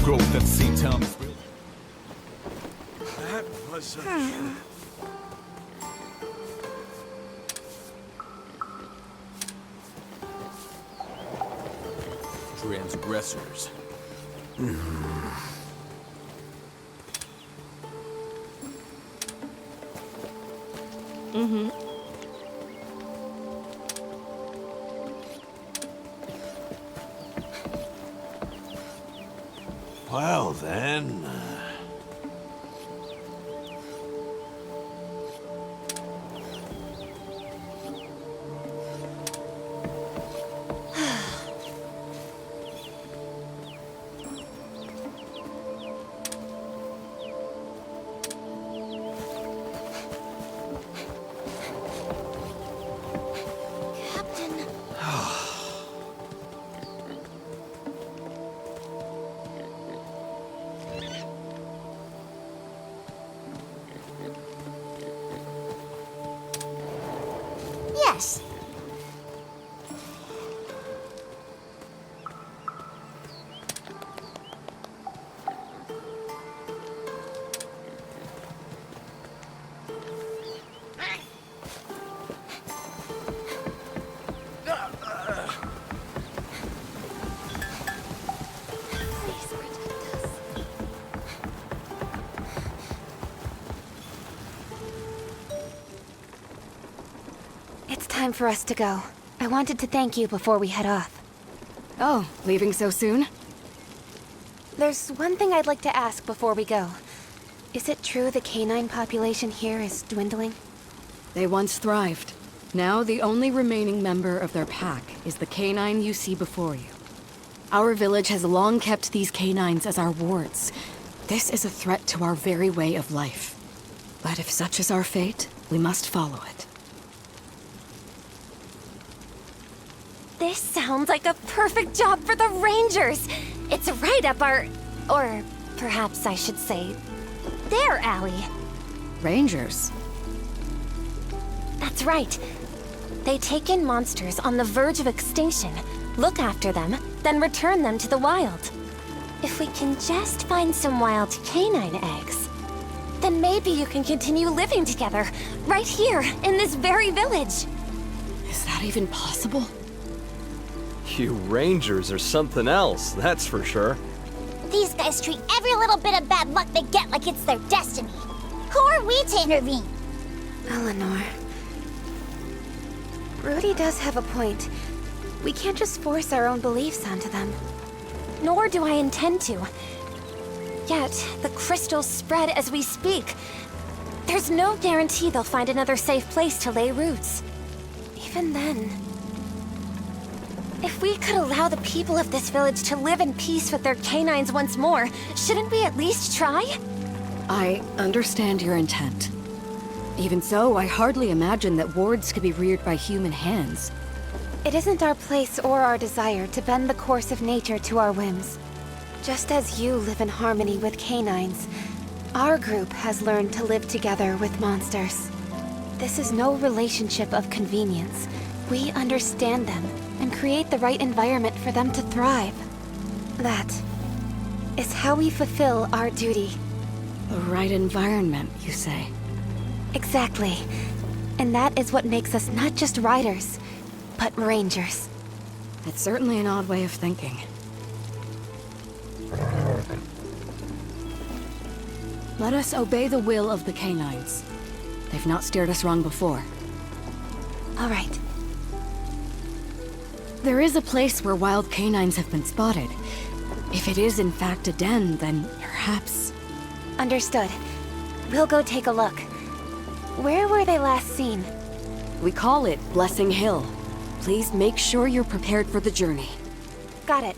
growth at Seatown is real. That was Transgressors. Well then. Captain. Yes. Please protect us. It's time for us to go. I wanted to thank you before we head off. Oh, leaving so soon? There's one thing I'd like to ask before we go. Is it true the canine population here is dwindling? They once thrived. Now the only remaining member of their pack is the canine you see before you. Our village has long kept these canines as our wards. This is a threat to our very way of life. But if such is our fate, we must follow it. This sounds like a perfect job for the Rangers. It's right up our... or perhaps I should say, their alley. Rangers? That's right. They take in monsters on the verge of extinction, look after them, then return them to the wild. If we can just find some wild canine eggs, then maybe you can continue living together, right here, in this very village. Is that even possible? You Rangers are something else, that's for sure. These guys treat every little bit of bad luck they get like it's their destiny. Who are we to intervene? Eleanor. Rudy does have a point. We can't just force our own beliefs onto them. Nor do I intend to. Yet, the crystals spread as we speak. There's no guarantee they'll find another safe place to lay roots. Even then... If we could allow the people of this village to live in peace with their canines once more, shouldn't we at least try? I understand your intent. Even so, I hardly imagine that wards could be reared by human hands. It isn't our place or our desire to bend the course of nature to our whims. Just as you live in harmony with canines, our group has learned to live together with monsters. This is no relationship of convenience. We understand them and create the right environment for them to thrive. That is how we fulfill our duty. The right environment, you say? Exactly. And that is what makes us not just riders, but rangers. It's certainly an odd way of thinking. Let us obey the will of the canines. They've not steered us wrong before. All right. There is a place where wild canines have been spotted. If it is in fact a den, then perhaps... Understood. We'll go take a look. Where were they last seen? We call it Blessing Hill. Please make sure you're prepared for the journey. Got it.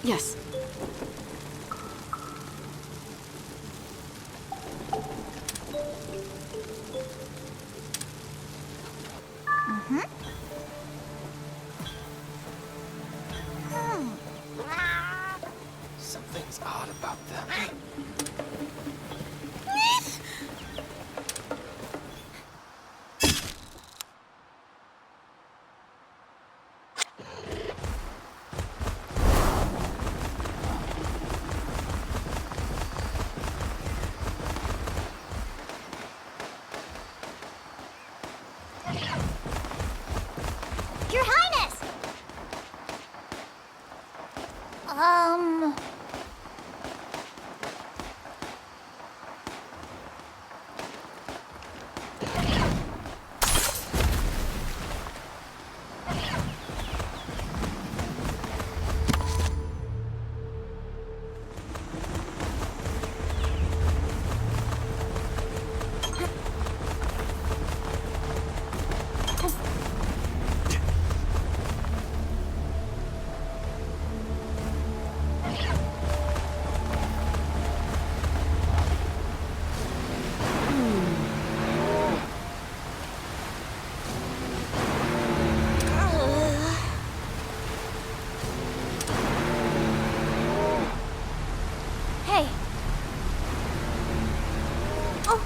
Yes. Something's odd about them. Hey. Oh.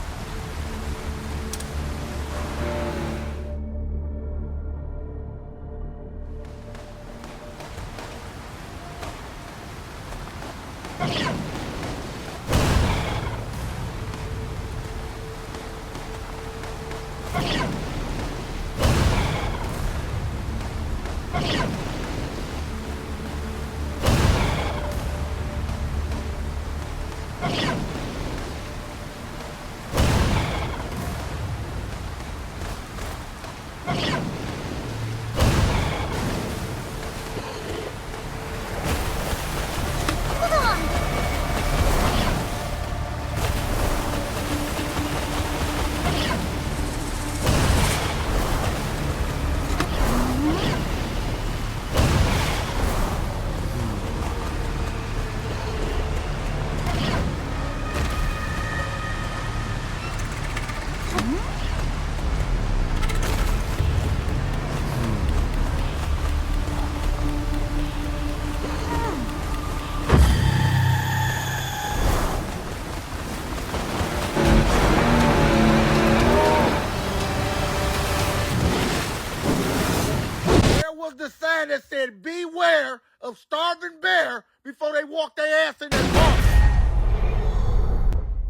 There was the sign that said, "Beware of starving bear," before they walk their ass in that bar.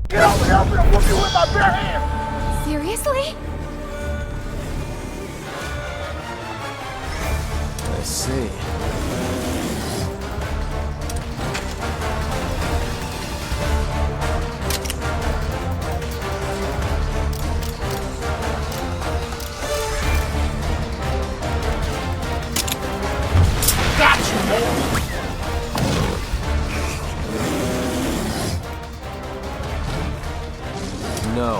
Get over here, I'm gonna whoop you with my bare hands! Seriously? I see. No.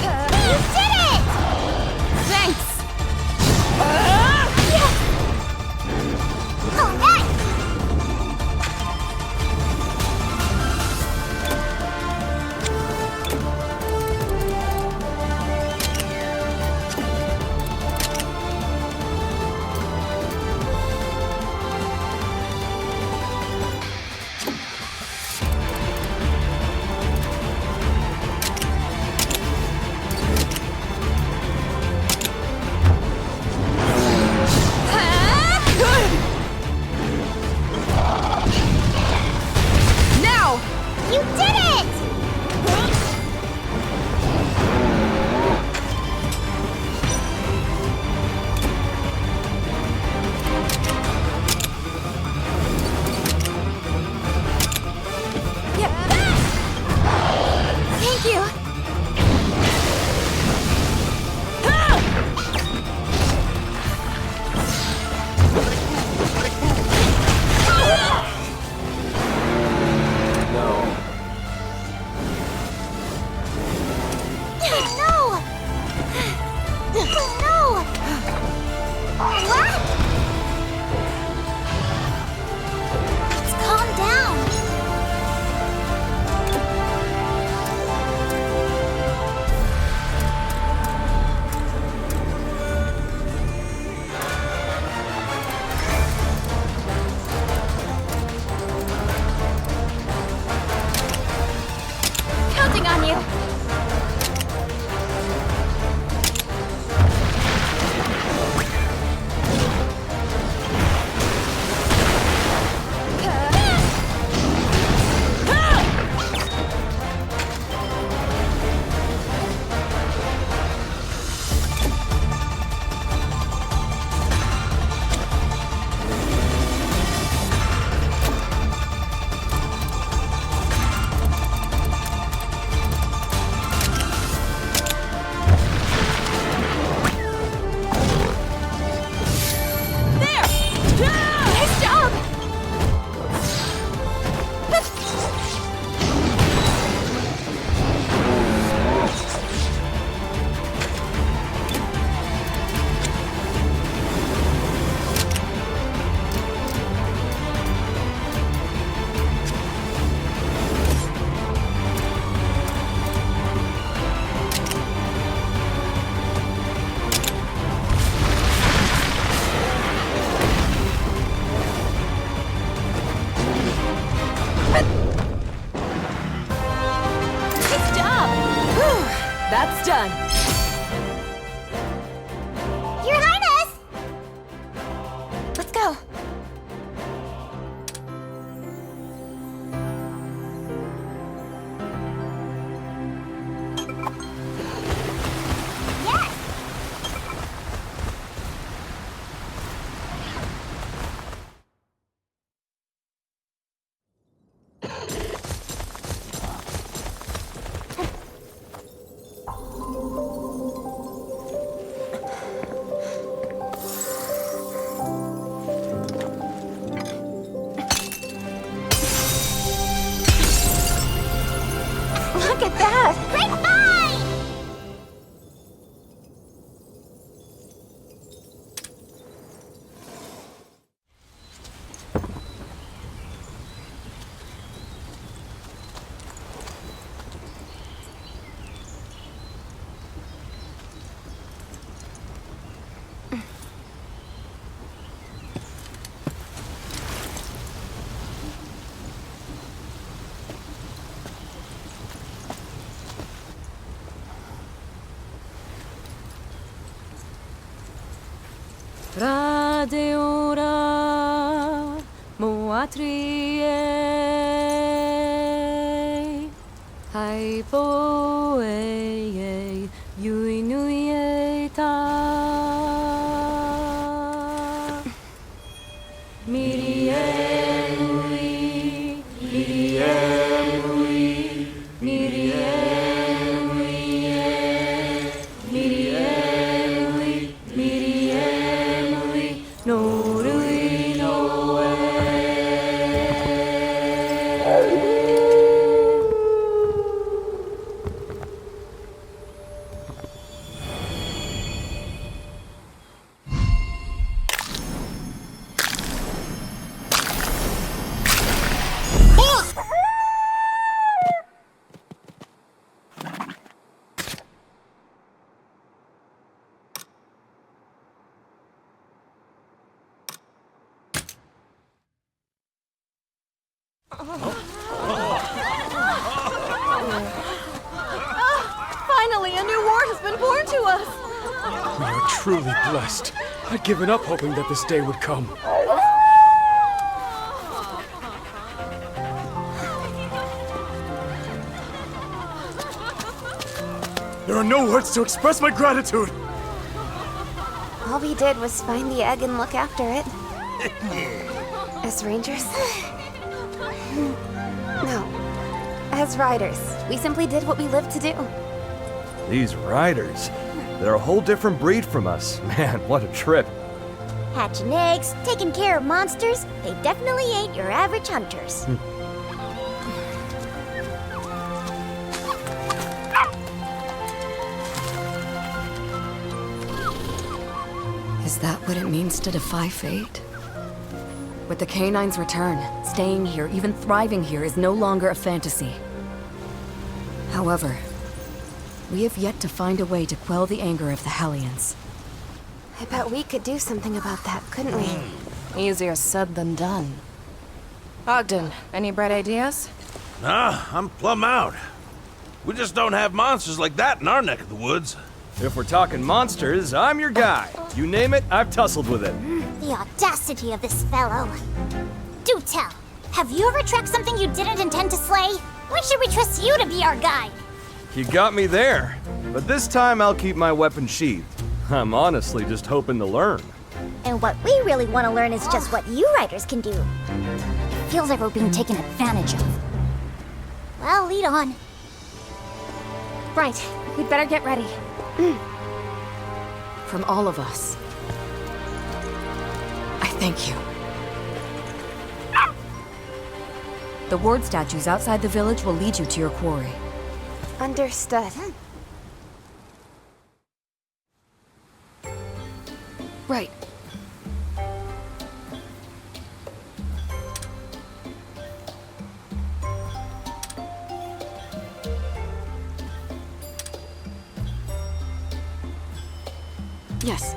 You did it! Thanks. Yeah! that? Great fight! Radeora moatrie haipoe yuinuieta miriemui miriemui miriemui miriemui miriemui norui noe. Finally, a new ward has been born to us! We are truly blessed. I'd given up hoping that this day would come. There are no words to express my gratitude. All we did was find the egg and look after it. As rangers? No. As riders, we simply did what we lived to do. These riders, they're a whole different breed from us. Man, what a trip. Hatching eggs, taking care of monsters, they definitely ain't your average hunters. Is that what it means to defy fate? With the Canine's return, staying here, even thriving here, is no longer a fantasy. However, we have yet to find a way to quell the anger of the Hellions. I bet we could do something about that, couldn't we? Easier said than done. Ogden, any bright ideas? Nah, I'm plumb out. We just don't have monsters like that in our neck of the woods. If we're talking monsters, I'm your guy. You name it, I've tussled with it. The audacity of this fellow. Do tell, have you ever tracked something you didn't intend to slay? Why should we trust you to be our guide? You got me there. But this time I'll keep my weapon sheathed. I'm honestly just hoping to learn. And what we really want to learn is just what you riders can do. It feels like we're being taken advantage of. Well, lead on. Right, we'd better get ready. From all of us, I thank you. The ward statues outside the village will lead you to your quarry. Understood. Right. Yes.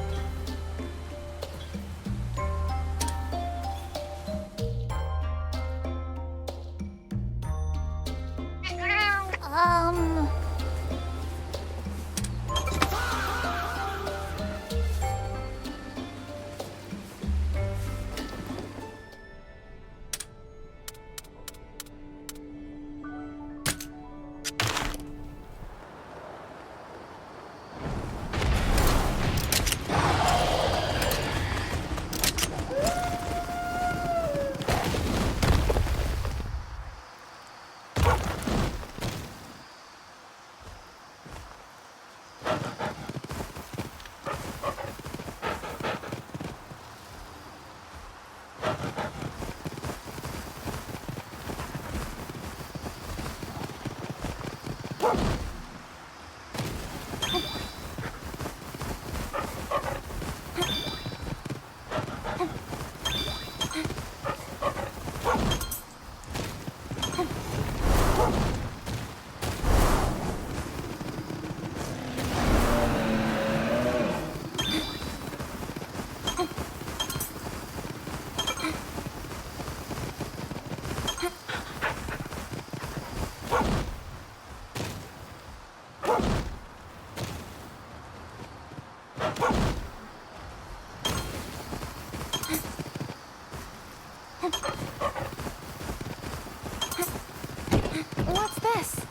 What's this?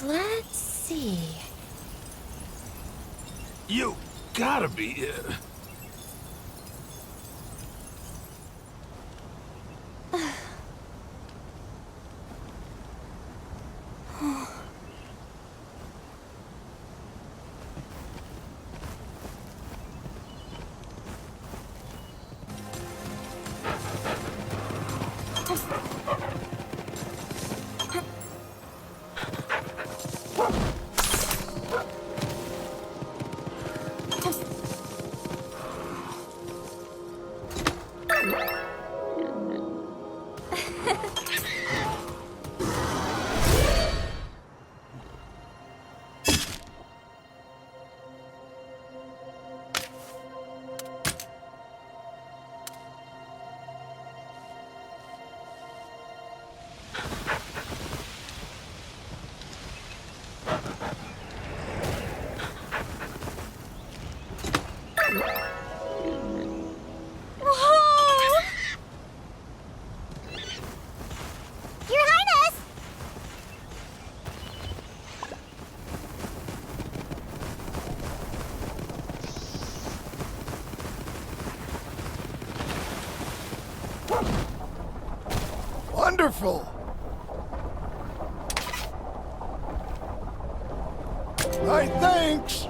Let's see. You gotta be. Whoa! Your Highness! Wonderful. My thanks.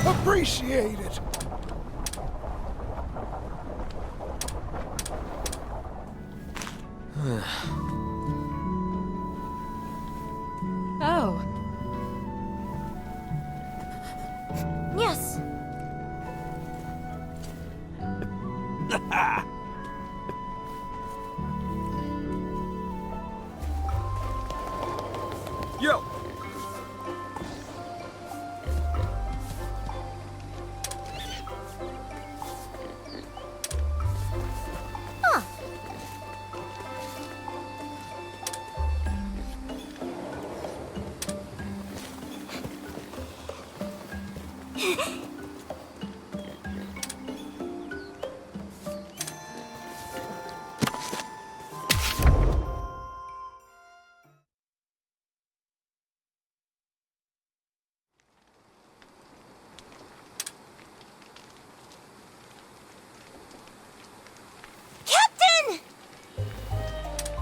Appreciate it. Oh, Yes. Yo! Captain!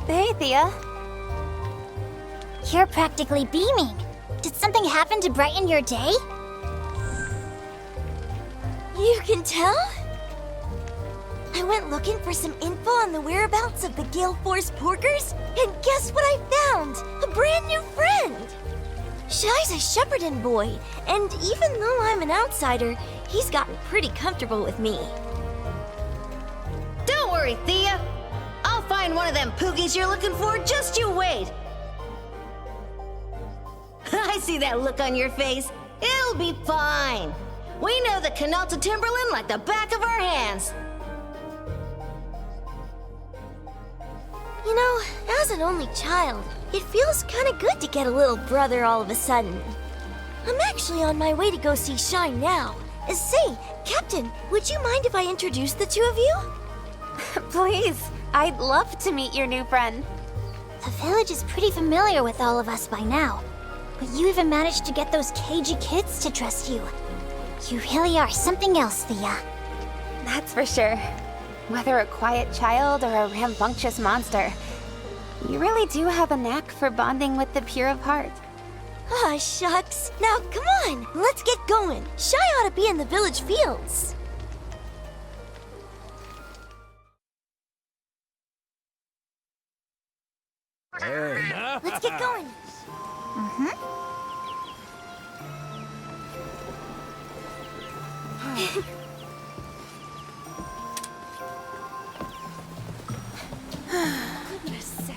Hey, Thea. You're practically beaming. Did something happen to brighten your day? You can tell? I went looking for some info on the whereabouts of the Gale Force Porkers, and guess what I found? A brand new friend! Shy's a Shepparton boy, and even though I'm an outsider, he's gotten pretty comfortable with me. Don't worry, Thea. I'll find one of them poogies you're looking for. Just you wait. I see that look on your face. It'll be fine. We know the canal to Timberland like the back of our hands. You know, as an only child, it feels kinda good to get a little brother all of a sudden. I'm actually on my way to go see Shy now. Say, Captain, would you mind if I introduced the two of you? Please, I'd love to meet your new friend. The village is pretty familiar with all of us by now. But you even managed to get those cagey kids to trust you. You really are something else, Thea. That's for sure. Whether a quiet child or a rambunctious monster, you really do have a knack for bonding with the pure of heart. Ah, shucks. Now, come on, let's get going. Shy ought to be in the village fields. Let's get going. Goodness sake.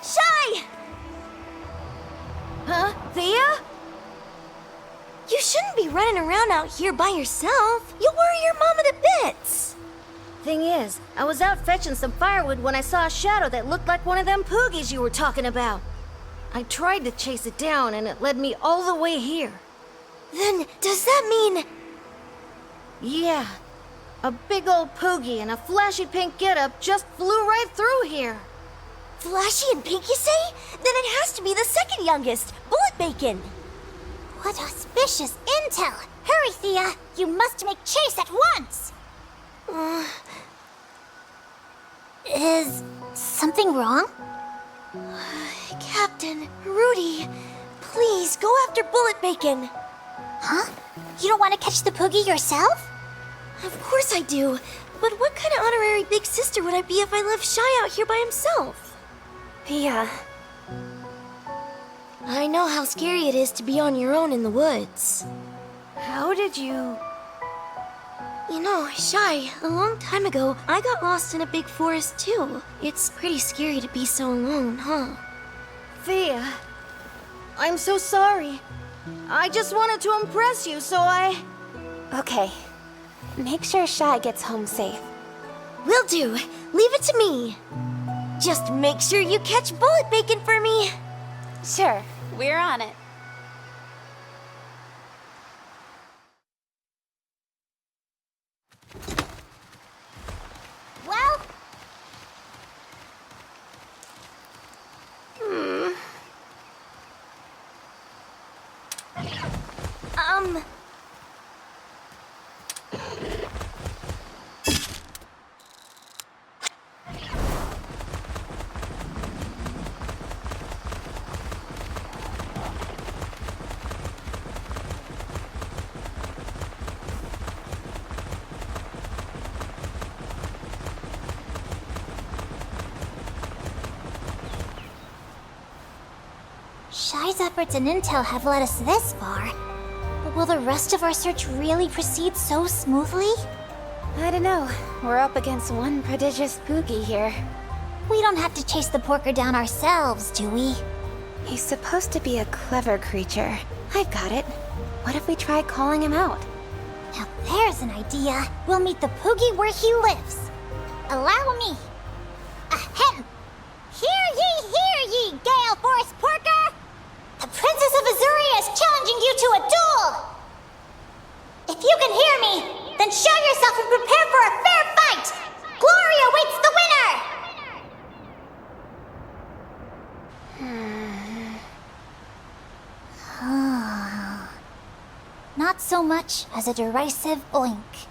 Shy! Huh? Thea? You shouldn't be running around out here by yourself. You'll worry your mama to bits. Thing is, I was out fetching some firewood when I saw a shadow that looked like one of them poogies you were talking about. I tried to chase it down, and it led me all the way here. Then, does that mean... Yeah. A big old poogie in a flashy pink getup just flew right through here. Flashy and pink, you say? Then it has to be the second youngest, Bullet Bacon. What auspicious intel! Hurry, Thea! You must make chase at once! Is something wrong? Captain, Rudy, please go after Bullet Bacon. Huh? You don't want to catch the Poogie yourself? Of course I do. But what kind of honorary big sister would I be if I left Shy out here by himself? Pia, I know how scary it is to be on your own in the woods. How did you... You know, Shy, a long time ago, I got lost in a big forest too. It's pretty scary to be so alone, huh? Thea, I'm so sorry. I just wanted to impress you, so I... Okay. Make sure Shy gets home safe. Will do. Leave it to me. Just make sure you catch Bullet Bacon for me. Sure, we're on it. Well, Shy's efforts and intel have led us this far. But will the rest of our search really proceed so smoothly? I don't know. We're up against one prodigious Poogie here. We don't have to chase the porker down ourselves, do we? He's supposed to be a clever creature. I've got it. What if we try calling him out? Now there's an idea. We'll meet the Poogie where he lives. Allow me. Ahem! Hear ye, Gale Force Porker! The Princess of Azuria is challenging you to a duel! If you can hear me, then show yourself and prepare for a fair fight! Glory awaits the winner! Not so much as a derisive oink.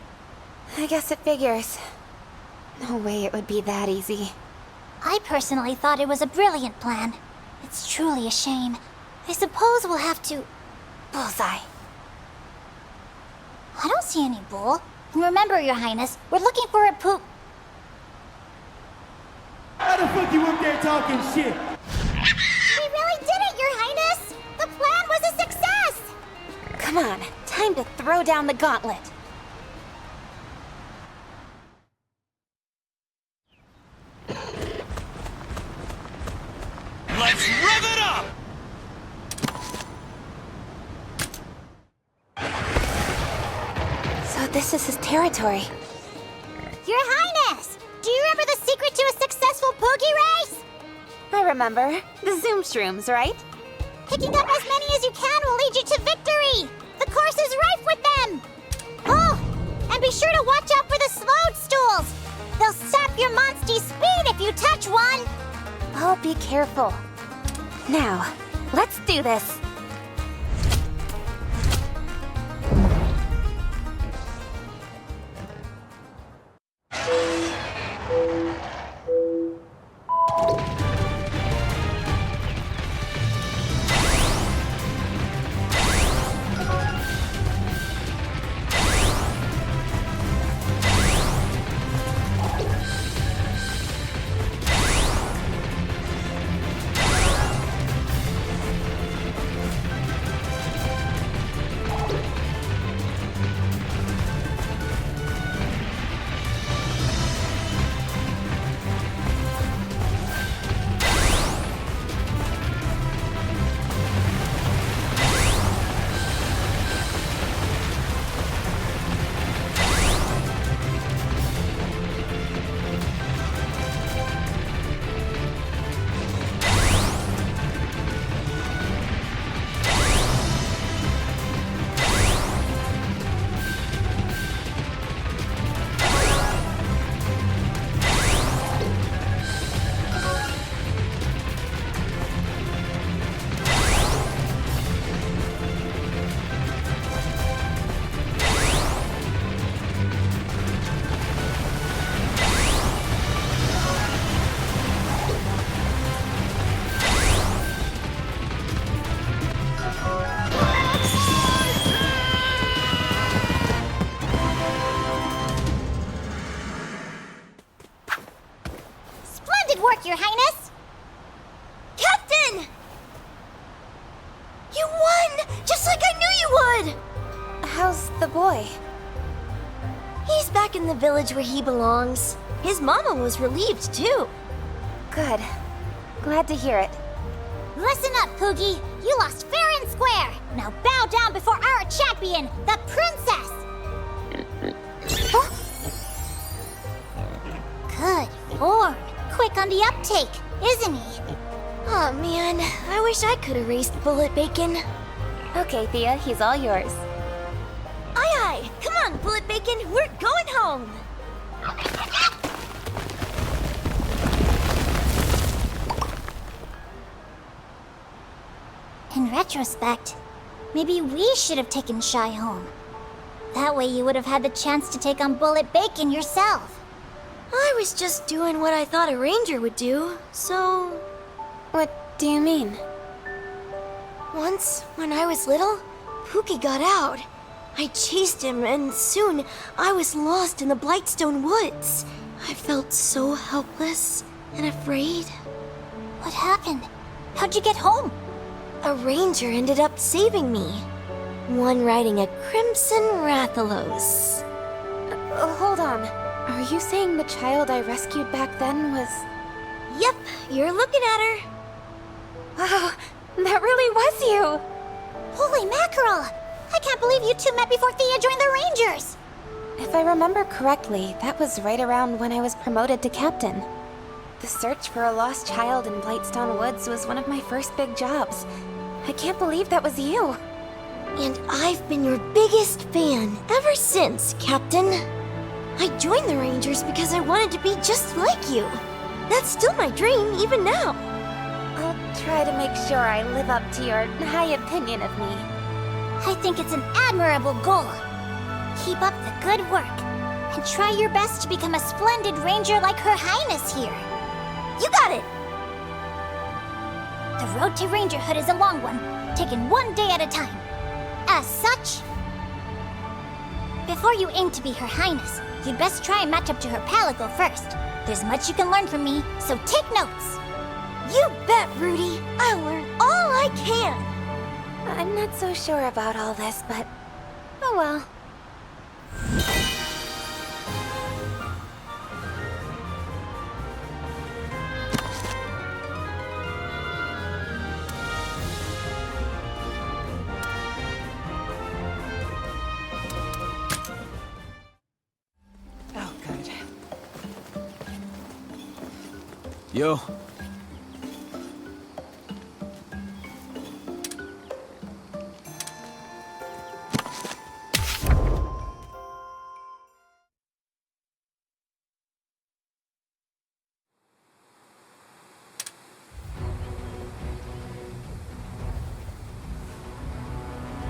I guess it figures. No way it would be that easy. I personally thought it was a brilliant plan. It's truly a shame. I suppose we'll have to... Bullseye. I don't see any bull. And remember, Your Highness, we're looking for a poop... How the fuck you up there talking shit? We really did it, Your Highness! The plan was a success! Come on, time time to throw down the gauntlet. Let's rev it up! So this is his territory. Your Highness! Do you remember the secret to a successful Poogie race? I remember. The Zoom Shrooms, right? Picking up as many as you can will lead you to victory! The course is rife with them! Oh, and be sure to watch out for the slowed stools! They'll sap your monsty's speed if you touch one! I'll be careful. Now, let's do this. Your Highness! Captain! You won! Just like I knew you would! How's the boy? He's back in the village where he belongs. His mama was relieved, too. Good. Glad to hear it. Listen up, Poogie. You lost fair and square. Now bow down before our champion, the princess! Huh? Good lord. Quick on the uptake, isn't he? Oh man, I wish I could have raced Bullet Bacon. Okay, Thea, he's all yours. Aye aye! Come on, Bullet Bacon, we're going home! In retrospect, maybe we should have taken Shy home. That way you would have had the chance to take on Bullet Bacon yourself. I was just doing what I thought a ranger would do, so... What do you mean? Once, when I was little, Pookie got out. I chased him, and soon I was lost in the Blightstone Woods. I felt so helpless and afraid. What happened? How'd you get home? A ranger ended up saving me. One riding a Crimson Rathalos. Hold on. Are you saying the child I rescued back then was... Yep, you're looking at her. Wow, that really was you! Holy mackerel! I can't believe you two met before Thea joined the Rangers! If I remember correctly, that was right around when I was promoted to captain. The search for a lost child in Blightstone Woods was one of my first big jobs. I can't believe that was you. And I've been your biggest fan ever since, Captain. I joined the Rangers because I wanted to be just like you. That's still my dream, even now. I'll try to make sure I live up to your high opinion of me. I think it's an admirable goal. Keep up the good work, and try your best to become a splendid ranger like Her Highness here. You got it! The road to rangerhood is a long one, taken one day at a time. As such, before you aim to be Her Highness, you'd best try and match up to her Pelago first. There's much you can learn from me, so take notes. You bet, Rudy. I'll learn all I can. I'm not so sure about all this, but Oh well. Oh, good. Yo.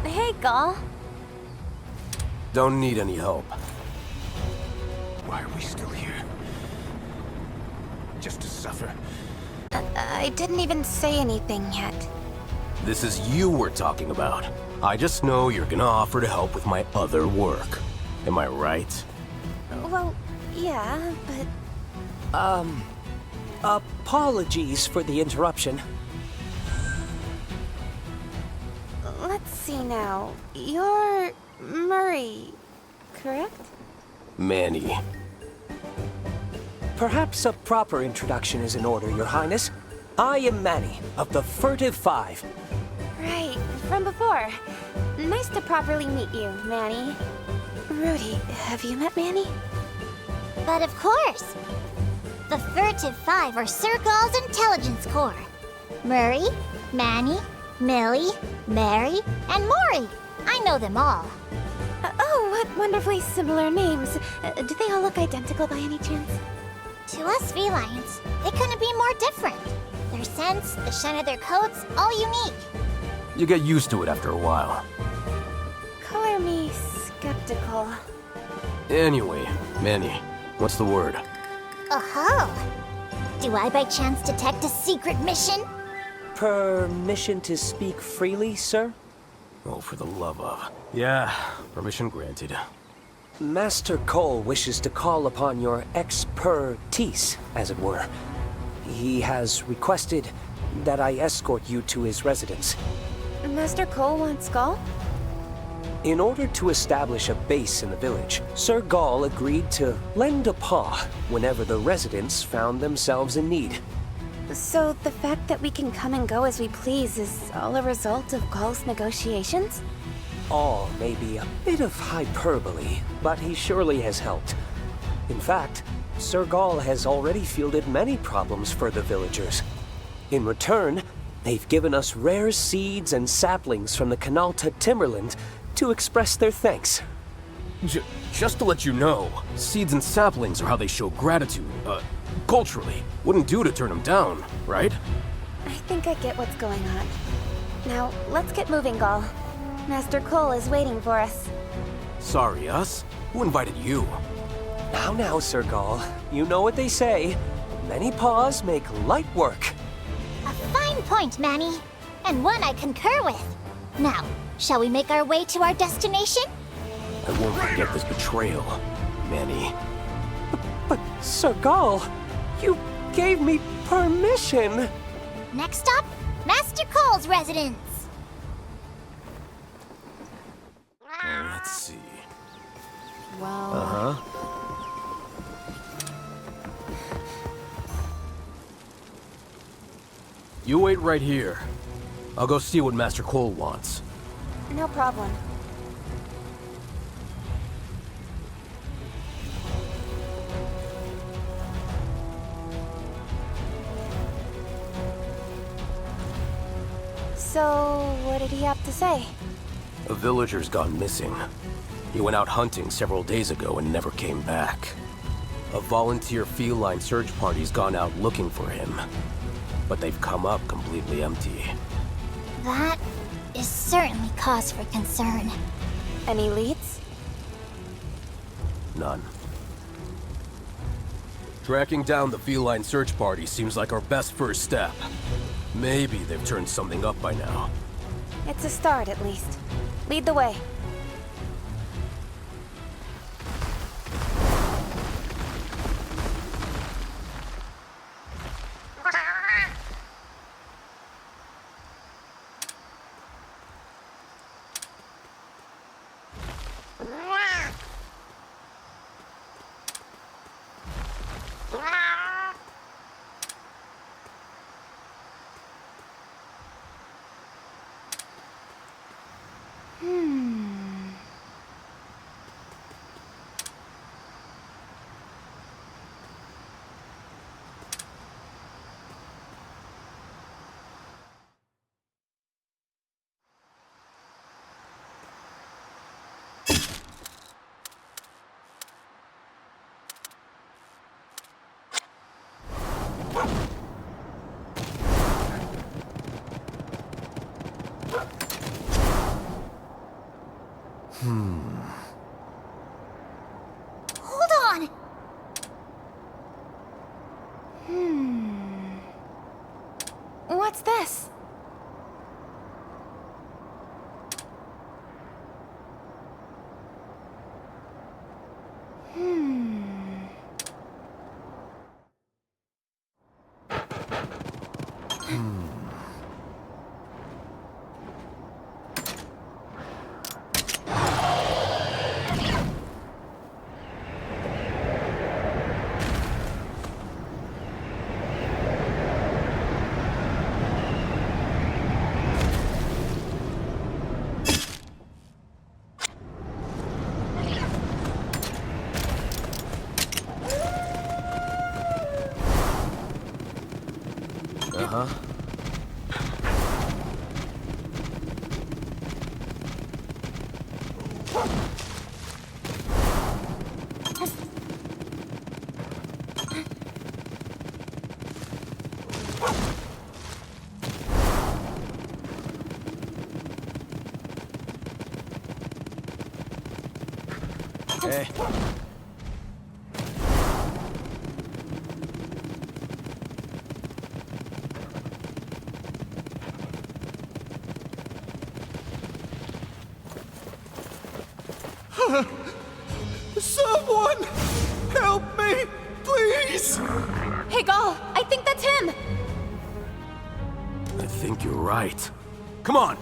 Hey, Gall. Don't need any help. Why are we still here? Just to suffer. I didn't even say anything yet. This is you we're talking about. I just know you're gonna offer to help with my other work. Am I right? Well, yeah, but... Apologies for the interruption. Let's see now. You're... Murray, correct? Manny. Perhaps a proper introduction is in order, Your Highness. I am Manny, of the Furtive Five. Right, from before. Nice to properly meet you, Manny. Rudy, have you met Manny? But of course! The Furtive Five are Sir Gall's intelligence corps. Murray, Manny, Millie, Mary, and Maury. I know them all. Oh, what wonderfully similar names. Do they all look identical by any chance? To us felines, they couldn't be more different. Their scents, the shine of their coats, all unique. You get used to it after a while. Color me skeptical. Anyway, Manny, what's the word? Oh-ho! Do I by chance detect a secret mission? Permission to speak freely, sir? Oh, for the love of... Yeah, permission granted. Master Cole wishes to call upon your expertise, as it were. He has requested that I escort you to his residence. Master Cole wants Gall? In order to establish a base in the village, Sir Gall agreed to lend a paw whenever the residents found themselves in need. So the fact that we can come and go as we please is all a result of Gall's negotiations? All may be a bit of hyperbole, but he surely has helped. In fact, Sir Gall has already fielded many problems for the villagers. In return, they've given us rare seeds and saplings from the Canalta Timberland to express their thanks. Just to let you know, seeds and saplings are how they show gratitude, culturally. Wouldn't do to turn them down, right? I think I get what's going on. Now, let's get moving, Gall. Master Cole is waiting for us. Sorry, us? Who invited you? Now, Sir Gall. You know what they say. Many paws make light work. A fine point, Manny. And one I concur with. Now, shall we make our way to our destination? I won't forget this betrayal, Manny. But Sir Gall, you gave me permission. Next stop, Master Cole's residence. Let's see. Well... Uh-huh. You wait right here. I'll go see what Master Cole wants. No problem. So, what did he have to say? A villager's gone missing. He went out hunting several days ago and never came back. A volunteer feline search party's gone out looking for him. But they've come up completely empty. That is certainly cause for concern. Any leads? None. Tracking down the feline search party seems like our best first step. Maybe they've turned something up by now. It's a start, at least. Lead the way. What's this? Uh-huh. Hey. Someone! Help me! Please! Hey, Gall! I think that's him! I think you're right. Come on!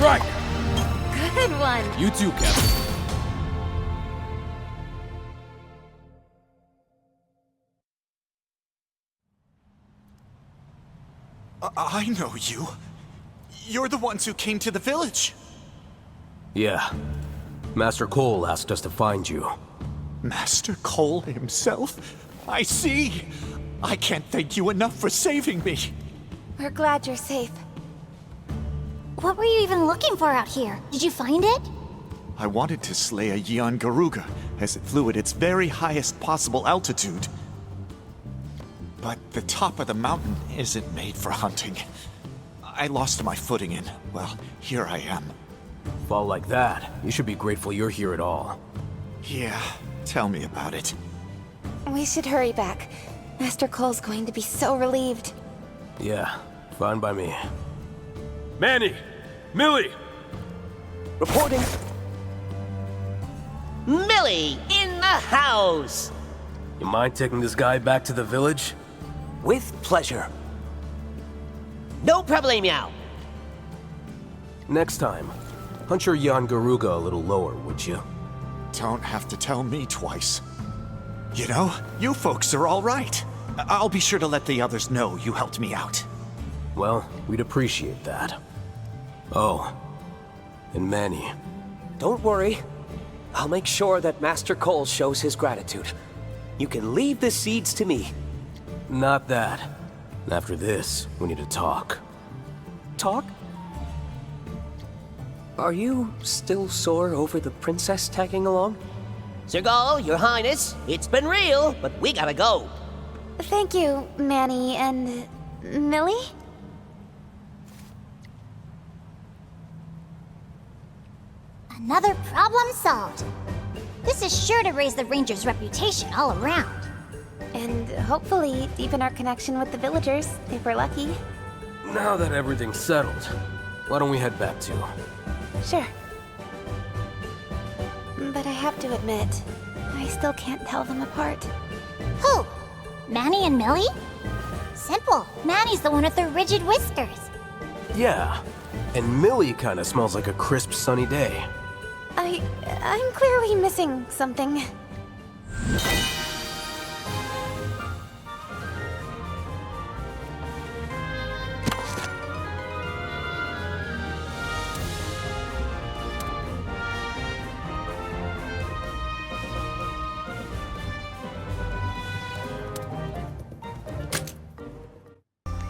Right! Good one. You too, Captain. I know you. You're the ones who came to the village. Yeah. Master Cole asked us to find you. Master Cole himself? I see. I can't thank you enough for saving me. We're glad you're safe. What were you even looking for out here? Did you find it? I wanted to slay a Yian Garuga as it flew at its very highest possible altitude. but the top of the mountain isn't made for hunting. I lost my footing and, well, here I am. Fall like that, you should be grateful you're here at all. Yeah, tell me about it. We should hurry back. Master Cole's going to be so relieved. Yeah, fine by me. Manny! Millie! Reporting. Millie, in the house! You mind taking this guy back to the village? With pleasure. No problemo. Next time, hunt your Jan Garuga a little lower, would you? Don't have to tell me twice. You know, you folks are all right. I'll be sure to let the others know you helped me out. Well, we'd appreciate that. Oh, and Manny. Don't worry. I'll make sure that Master Cole shows his gratitude. You can leave the seeds to me. Not that. After this, we need to talk. Talk? Are you still sore over the princess tagging along? Sergal, Your Highness, it's been real, but we gotta go. Thank you, Manny and... Millie? Another problem solved. This is sure to raise the Ranger's reputation all around. And hopefully deepen our connection with the villagers, if we're lucky. Now that everything's settled, why don't we head back to... Sure. But I have to admit, I still can't tell them apart. Who? Manny and Millie? Simple. Manny's the one with the rigid whiskers. Yeah, and Millie kinda smells like a crisp sunny day. I'm clearly missing something.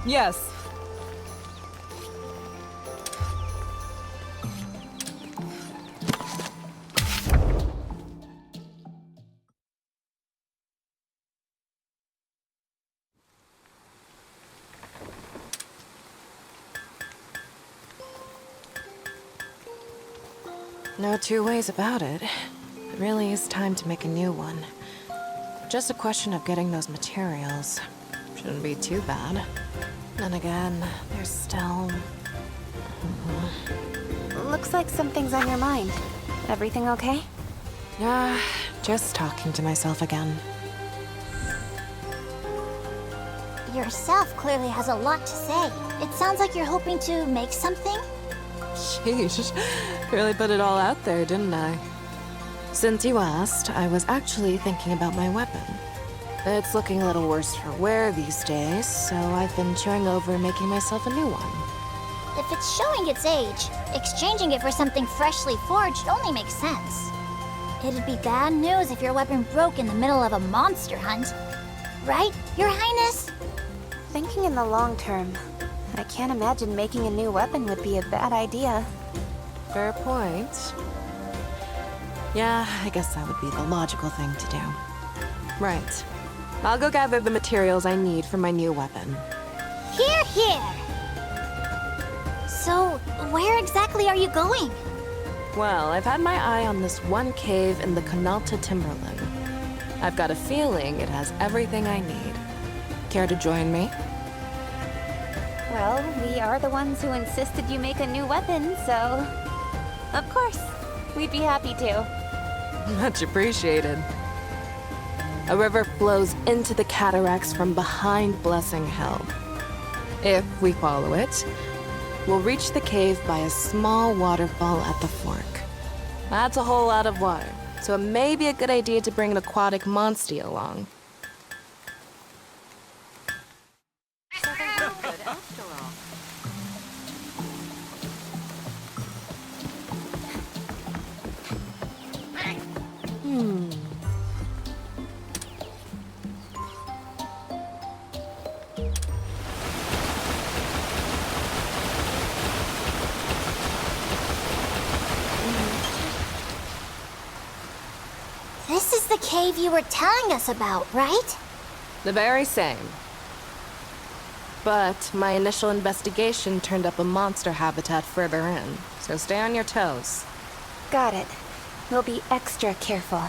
Yes. No two ways about it. It really is time to make a new one. Just a question of getting those materials. Shouldn't be too bad. Then again, there's still... Looks like something's on your mind. Everything okay? Just talking to myself again. Yourself clearly has a lot to say. It sounds like you're hoping to make something? Sheesh, really put it all out there, didn't I? Since you asked, I was actually thinking about my weapon. It's looking a little worse for wear these days, so I've been chewing over making myself a new one. If it's showing its age, exchanging it for something freshly forged only makes sense. It'd be bad news if your weapon broke in the middle of a monster hunt. Right, Your Highness? Thinking in the long term, I can't imagine making a new weapon would be a bad idea. Fair point. Yeah, I guess that would be the logical thing to do. Right. I'll go gather the materials I need for my new weapon. Here, here! So, where exactly are you going? Well, I've had my eye on this one cave in the Canalta Timberland. I've got a feeling it has everything I need. Care to join me? Well, we are the ones who insisted you make a new weapon, so... Of course, we'd be happy to. Much appreciated. A river flows into the cataracts from behind Blessing Hill. If we follow it, we'll reach the cave by a small waterfall at the fork. That's a whole lot of water, so it may be a good idea to bring an aquatic monster along. This is the cave you were telling us about, right? The very same. But my initial investigation turned up a monster habitat further in, so stay on your toes. Got it. We'll be extra careful.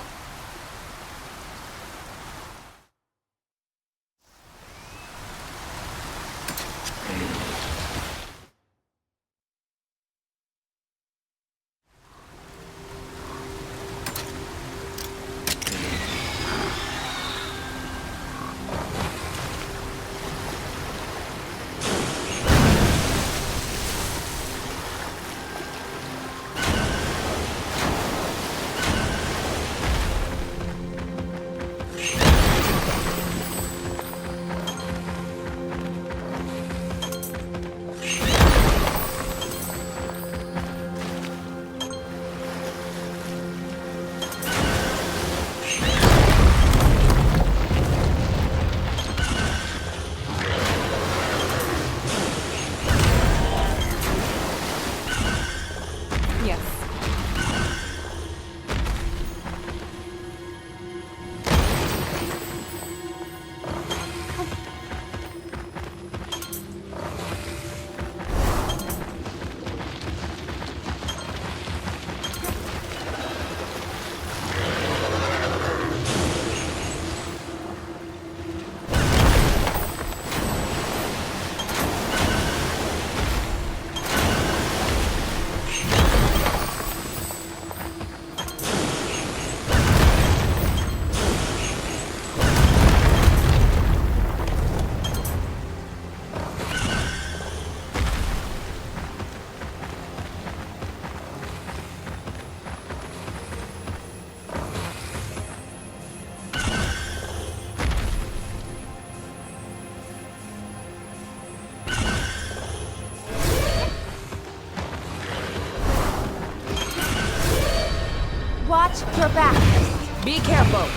Watch your back. Be careful.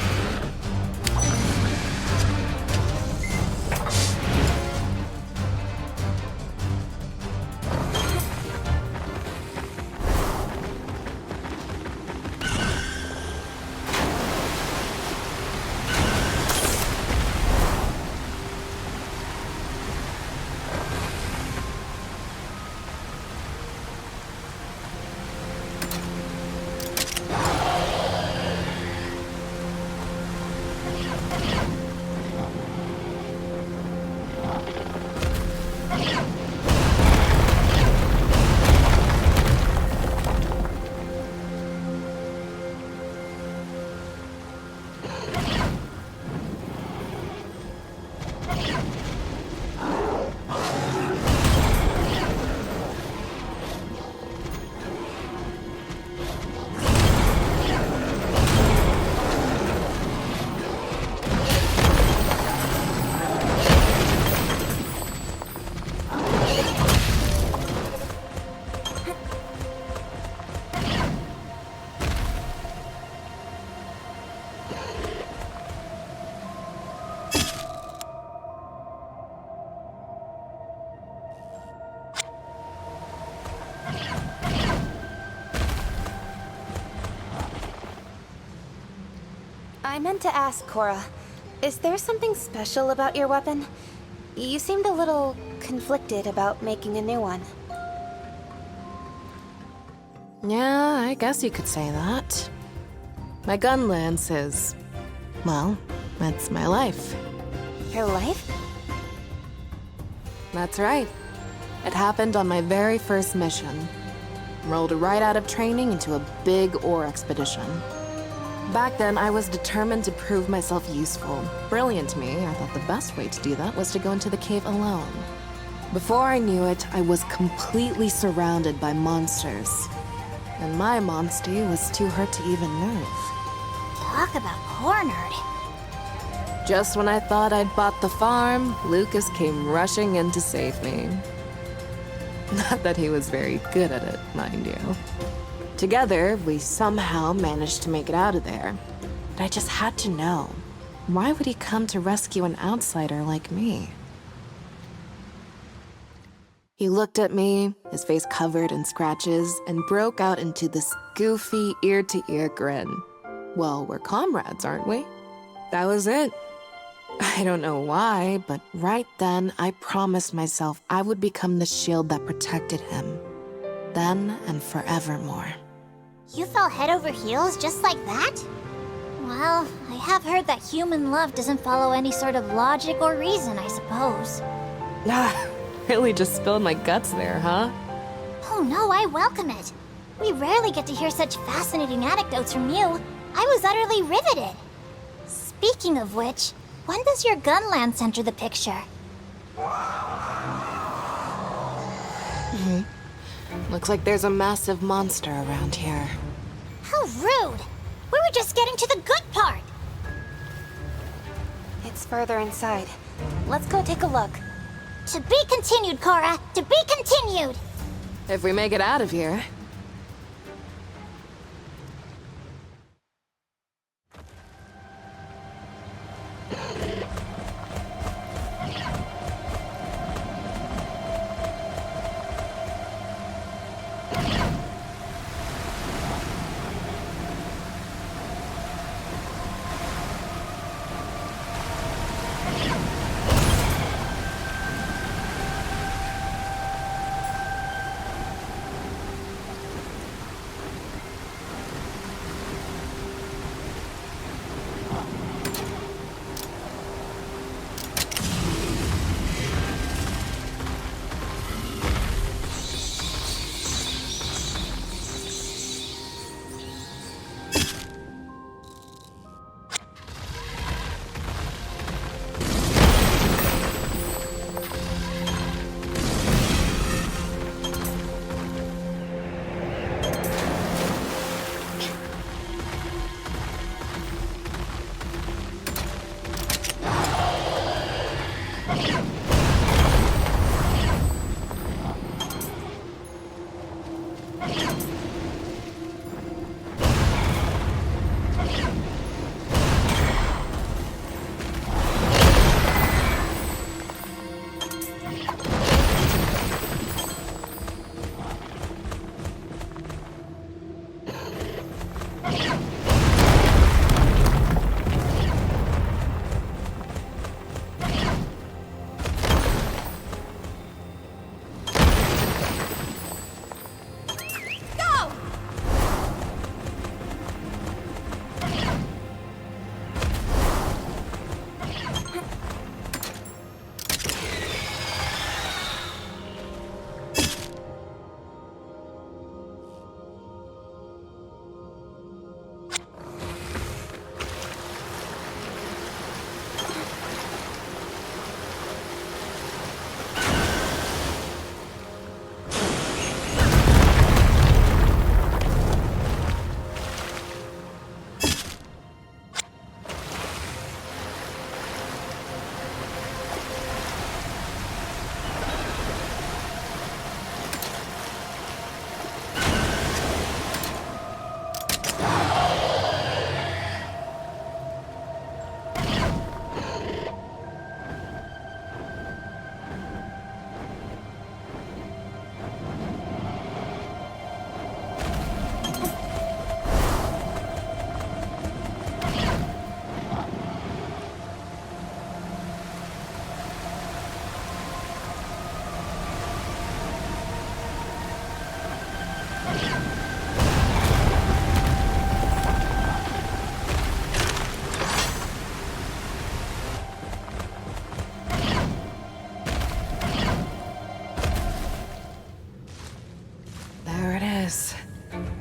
I meant to ask, Cora, is there something special about your weapon? You seemed a little conflicted about making a new one. Yeah, I guess you could say that. My gun lance is... well, that's my life. Your life? That's right. It happened on my very first mission. Rolled right out of training into a big ore expedition. Back then, I was determined to prove myself useful. Brilliant to me, I thought the best way to do that was to go into the cave alone. Before I knew it, I was completely surrounded by monsters. And my monstie was too hurt to even move. Talk about cornered. Just when I thought I'd bought the farm, Lucas came rushing in to save me. Not that he was very good at it, mind you. Together, we somehow managed to make it out of there. But I just had to know, why would he come to rescue an outsider like me? He looked at me, his face covered in scratches, and broke out into this goofy, ear-to-ear grin. Well, we're comrades, aren't we? That was it. I don't know why, but right then I promised myself I would become the shield that protected him. Then and forevermore. You fell head over heels just like that? Well, I have heard that human love doesn't follow any sort of logic or reason, I suppose. Ah, really just spilled my guts there, huh? Oh no, I welcome it. We rarely get to hear such fascinating anecdotes from you. I was utterly riveted. Speaking of which, when does your gun lance enter the picture? Looks like there's a massive monster around here. How rude! We were just getting to the good part! It's further inside. Let's go take a look. To be continued, Cora! To be continued! If we make it out of here.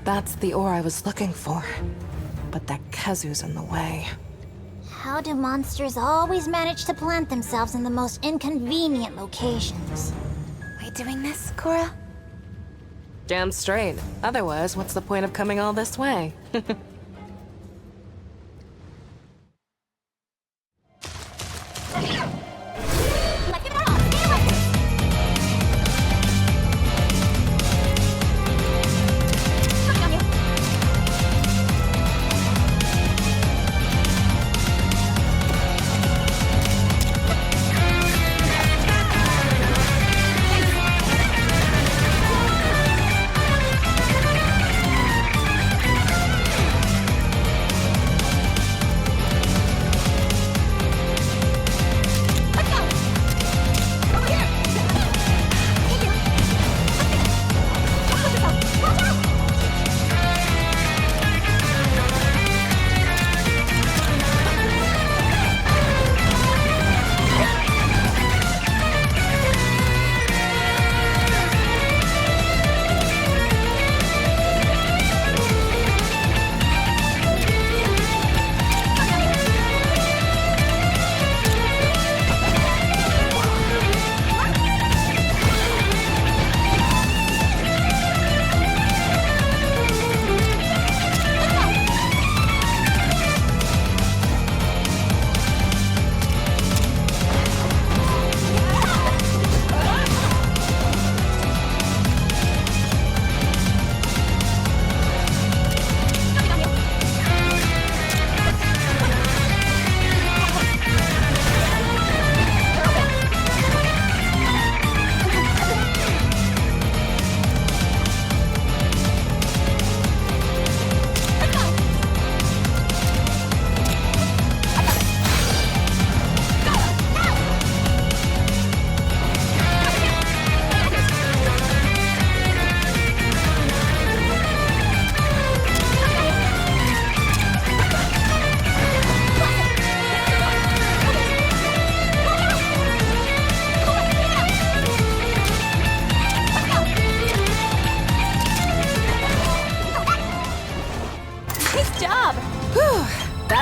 That's the ore I was looking for. But that Kazu's in the way. How do monsters always manage to plant themselves in the most inconvenient locations? We doing this, Cora? Damn straight. Otherwise, what's the point of coming all this way?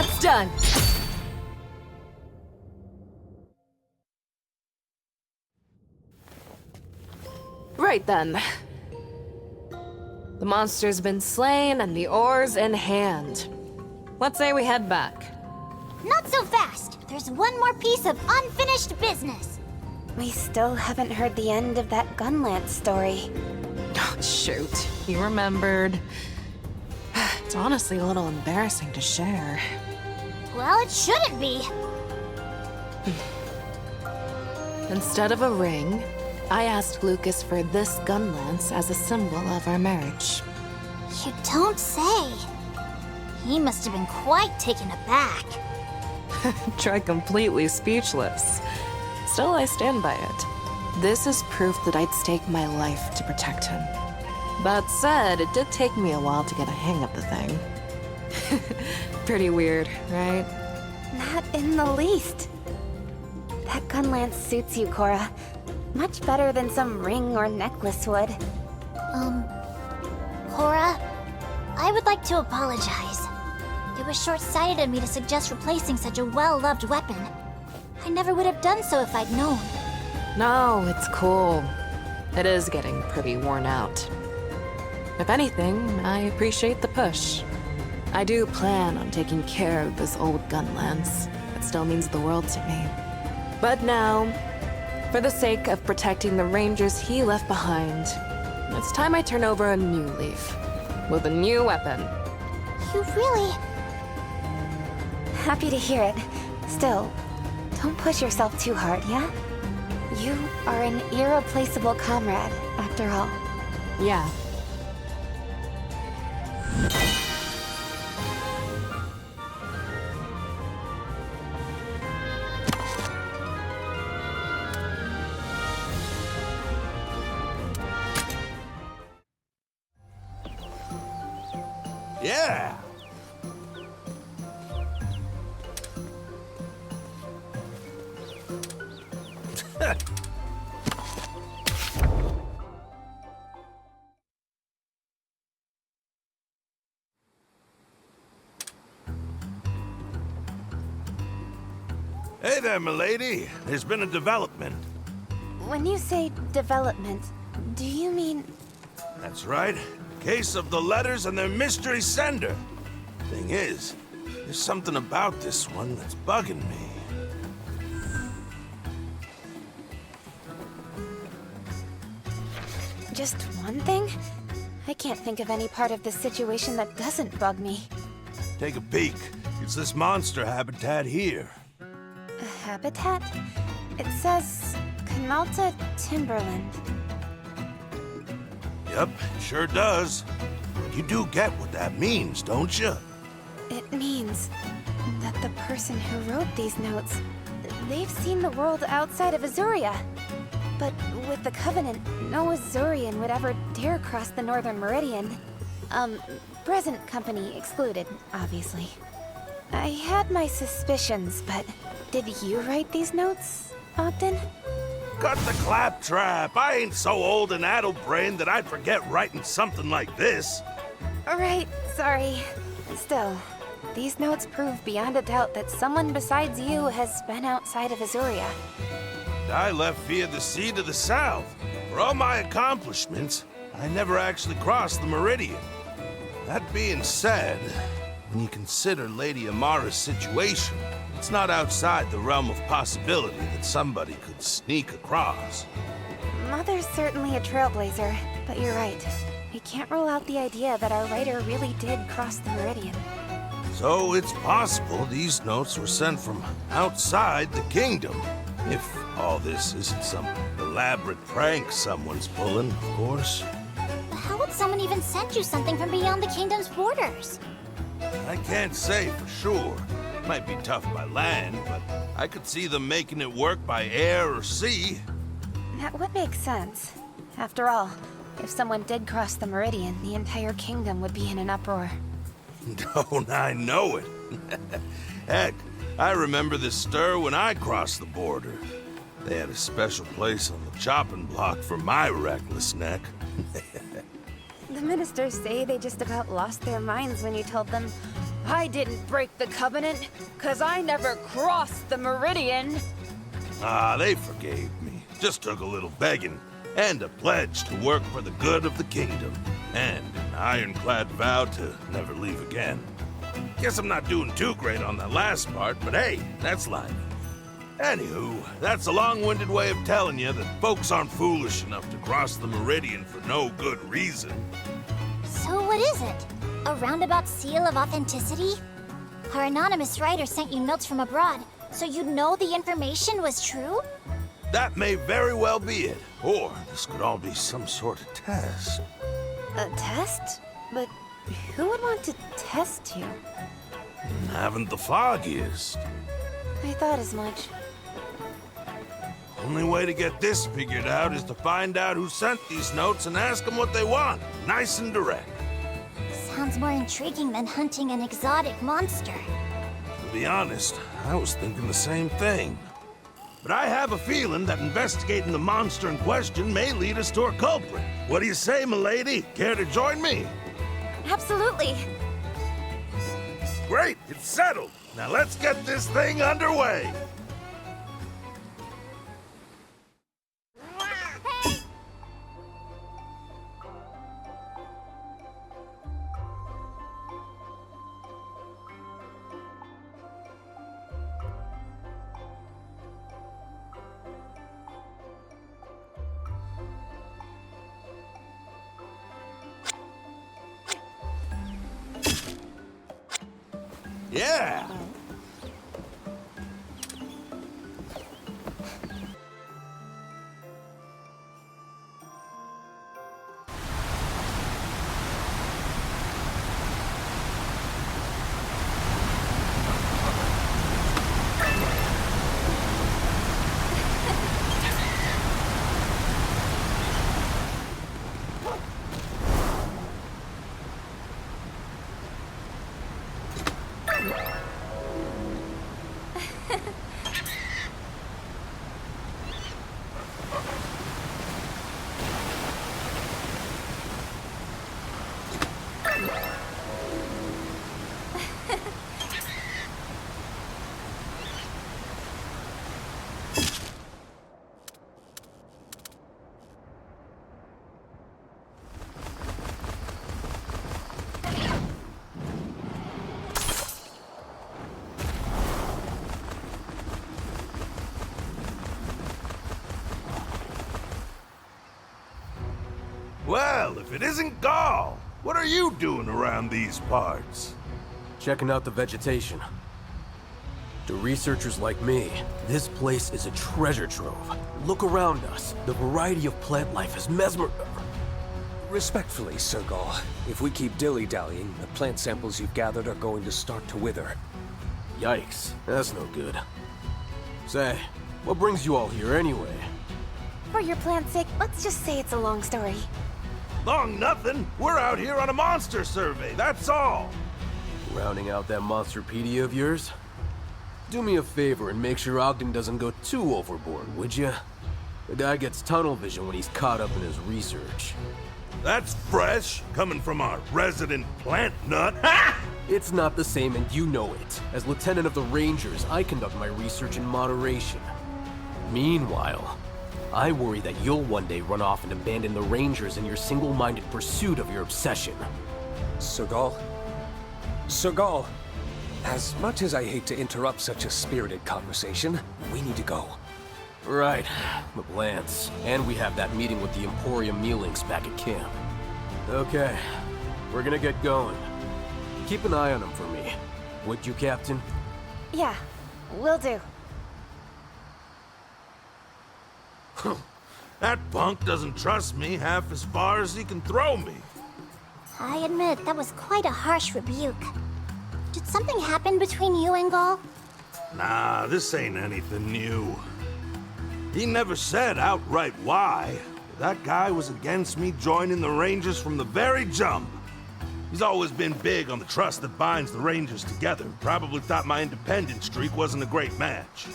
That's done. Right then. The monster's been slain and the oars in hand. Let's say we head back. Not so fast. There's one more piece of unfinished business. We still haven't heard the end of that Gunlance story. Oh, shoot. You remembered. It's honestly a little embarrassing to share. Well, it shouldn't be. Instead of a ring, I asked Lucas for this Gunlance as a symbol of our marriage. You don't say. He must have been quite taken aback. Try completely speechless. Still, I stand by it. This is proof that I'd stake my life to protect him. That said, it did take me a while to get a hang of the thing. Pretty weird, right? Not in the least. That Gunlance suits you, Cora. Much better than some ring or necklace would. Cora, I would like to apologize. It was short-sighted of me to suggest replacing such a well-loved weapon. I never would have done so if I'd known. No, it's cool. It is getting pretty worn out. If anything, I appreciate the push. I do plan on taking care of this old Gunlance. It still means the world to me. But now, for the sake of protecting the rangers he left behind, it's time I turn over a new leaf. With a new weapon. You really... Happy to hear it. Still, don't push yourself too hard, yeah? You are an irreplaceable comrade, after all. Yeah. Yeah. Hey there, milady. There's been a development. When you say development, do you mean... That's right. Case of the letters and their mystery sender. Thing is, there's something about this one that's bugging me. Just one thing? I can't think of any part of this situation that doesn't bug me. Take a peek. It's this monster habitat here. A habitat? It says... Canalta Timberland. Yep, it sure does. You do get what that means, don't you? It means that the person who wrote these notes, they've seen the world outside of Azuria. But with the Covenant, no Azurian would ever dare cross the Northern Meridian. Present company excluded, obviously. I had my suspicions, but did you write these notes, Ogden? Cut the claptrap! I ain't so old and addle-brained that I'd forget writing something like this. Right, sorry. Still, these notes prove beyond a doubt that someone besides you has been outside of Azuria. I left via the sea to the south. For all my accomplishments, I never actually crossed the Meridian. That being said, when you consider Lady Amara's situation, it's not outside the realm of possibility that somebody could sneak across. Mother's certainly a trailblazer, but you're right. We can't rule out the idea that our writer really did cross the Meridian. So it's possible these notes were sent from outside the kingdom. If all this isn't some elaborate prank someone's pulling, of course. How would someone even send you something from beyond the kingdom's borders? I can't say for sure. Might be tough by land, but I could see them making it work by air or sea. That would make sense. After all, if someone did cross the Meridian, the entire kingdom would be in an uproar. Don't I know it? Heck, I remember this stir when I crossed the border. They had a special place on the chopping block for my reckless neck. The ministers say they just about lost their minds when you told them, I didn't break the covenant, 'cause I never crossed the Meridian. Ah, they forgave me. Just took a little begging, and a pledge to work for the good of the kingdom, and an ironclad vow to never leave again. Guess I'm not doing too great on that last part, but hey, that's life. Anywho, that's a long-winded way of telling you that folks aren't foolish enough to cross the Meridian for no good reason. So what is it? A roundabout seal of authenticity? Our anonymous writer sent you notes from abroad, so you'd know the information was true? That may very well be it. Or this could all be some sort of test. A test? But who would want to test you? Haven't the foggiest. I thought as much. Only way to get this figured out is to find out who sent these notes and ask them what they want. Nice and direct. Sounds more intriguing than hunting an exotic monster. To be honest, I was thinking the same thing. But I have a feeling that investigating the monster in question may lead us to a culprit. What do you say, milady? Care to join me? Absolutely. Great, it's settled. Now let's get this thing underway. Yeah! Well, if it isn't Gall, what are you doing around these parts? Checking out the vegetation. To researchers like me, this place is a treasure trove. Look around us. The variety of plant life is Respectfully, Sir Gall, if we keep dilly-dallying, the plant samples you've gathered are going to start to wither. Yikes, that's no good. Say, what brings you all here anyway? For your plant's sake, let's just say it's a long story. Long nothing. We're out here on a monster survey, that's all. Rounding out that monsterpedia of yours? Do me a favor and make sure Ogden doesn't go too overboard, would ya? The guy gets tunnel vision when he's caught up in his research. That's fresh, coming from our resident plant nut. It's not the same, and you know it. As Lieutenant of the Rangers, I conduct my research in moderation. Meanwhile, I worry that you'll one day run off and abandon the Rangers in your single-minded pursuit of your obsession. Sir Gall? Sir Gall, as much as I hate to interrupt such a spirited conversation, we need to go. Right, the Lance. And we have that meeting with the Emporium Mealings back at camp. Okay, we're gonna get going. Keep an eye on him for me. Would you, Captain? Yeah, will do. That punk doesn't trust me half as far as he can throw me. I admit, that was quite a harsh rebuke. Did something happen between you and Gall? Nah, this ain't anything new. He never said outright why. That guy was against me joining the Rangers from the very jump. He's always been big on the trust that binds the Rangers together. Probably thought my independent streak wasn't a great match.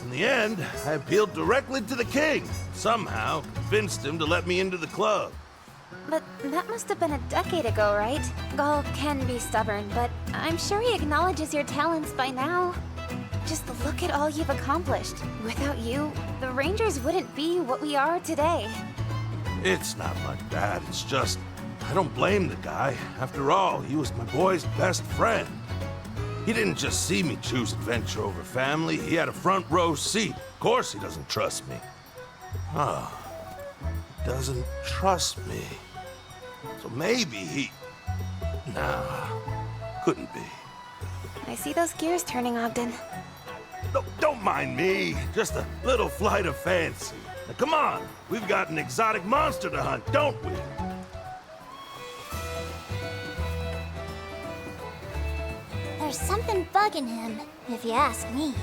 In the end, I appealed directly to the king. Somehow convinced him to let me into the club. But that must have been a decade ago, right? Gall can be stubborn, but I'm sure he acknowledges your talents by now. Just look at all you've accomplished. Without you, the Rangers wouldn't be what we are today. It's not like that. It's just, I don't blame the guy. After all, he was my boy's best friend. He didn't just see me choose adventure over family. He had a front row seat. Of course he doesn't trust me. Oh, he doesn't trust me. So maybe he... Nah, couldn't be. I see those gears turning, Ogden. No, don't mind me. Just a little flight of fancy. Now, come on. We've got an exotic monster to hunt, don't we? There's something bugging him, if you ask me.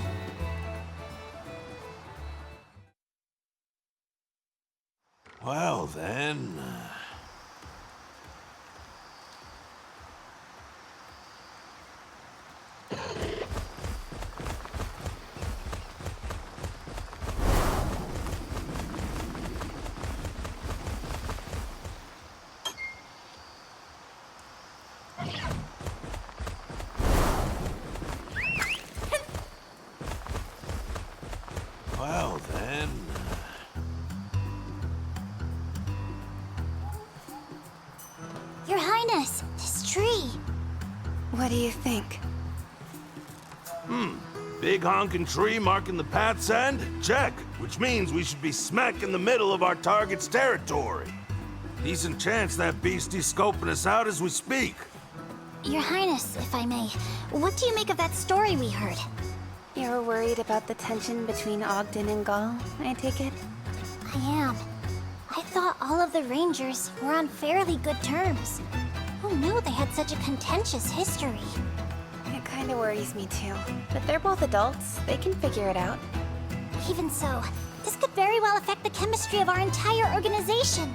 Well, then... Well, then... Your Highness, this tree. What do you think? Big honking tree marking the path's end? Check. Which means we should be smack in the middle of our target's territory. Decent chance that beastie's scoping us out as we speak. Your Highness, if I may, what do you make of that story we heard? You're worried about the tension between Ogden and Gall, I take it? I am. I thought all of the Rangers were on fairly good terms. Who knew they had such a contentious history? It kinda worries me too. But they're both adults. They can figure it out. Even so, this could very well affect the chemistry of our entire organization.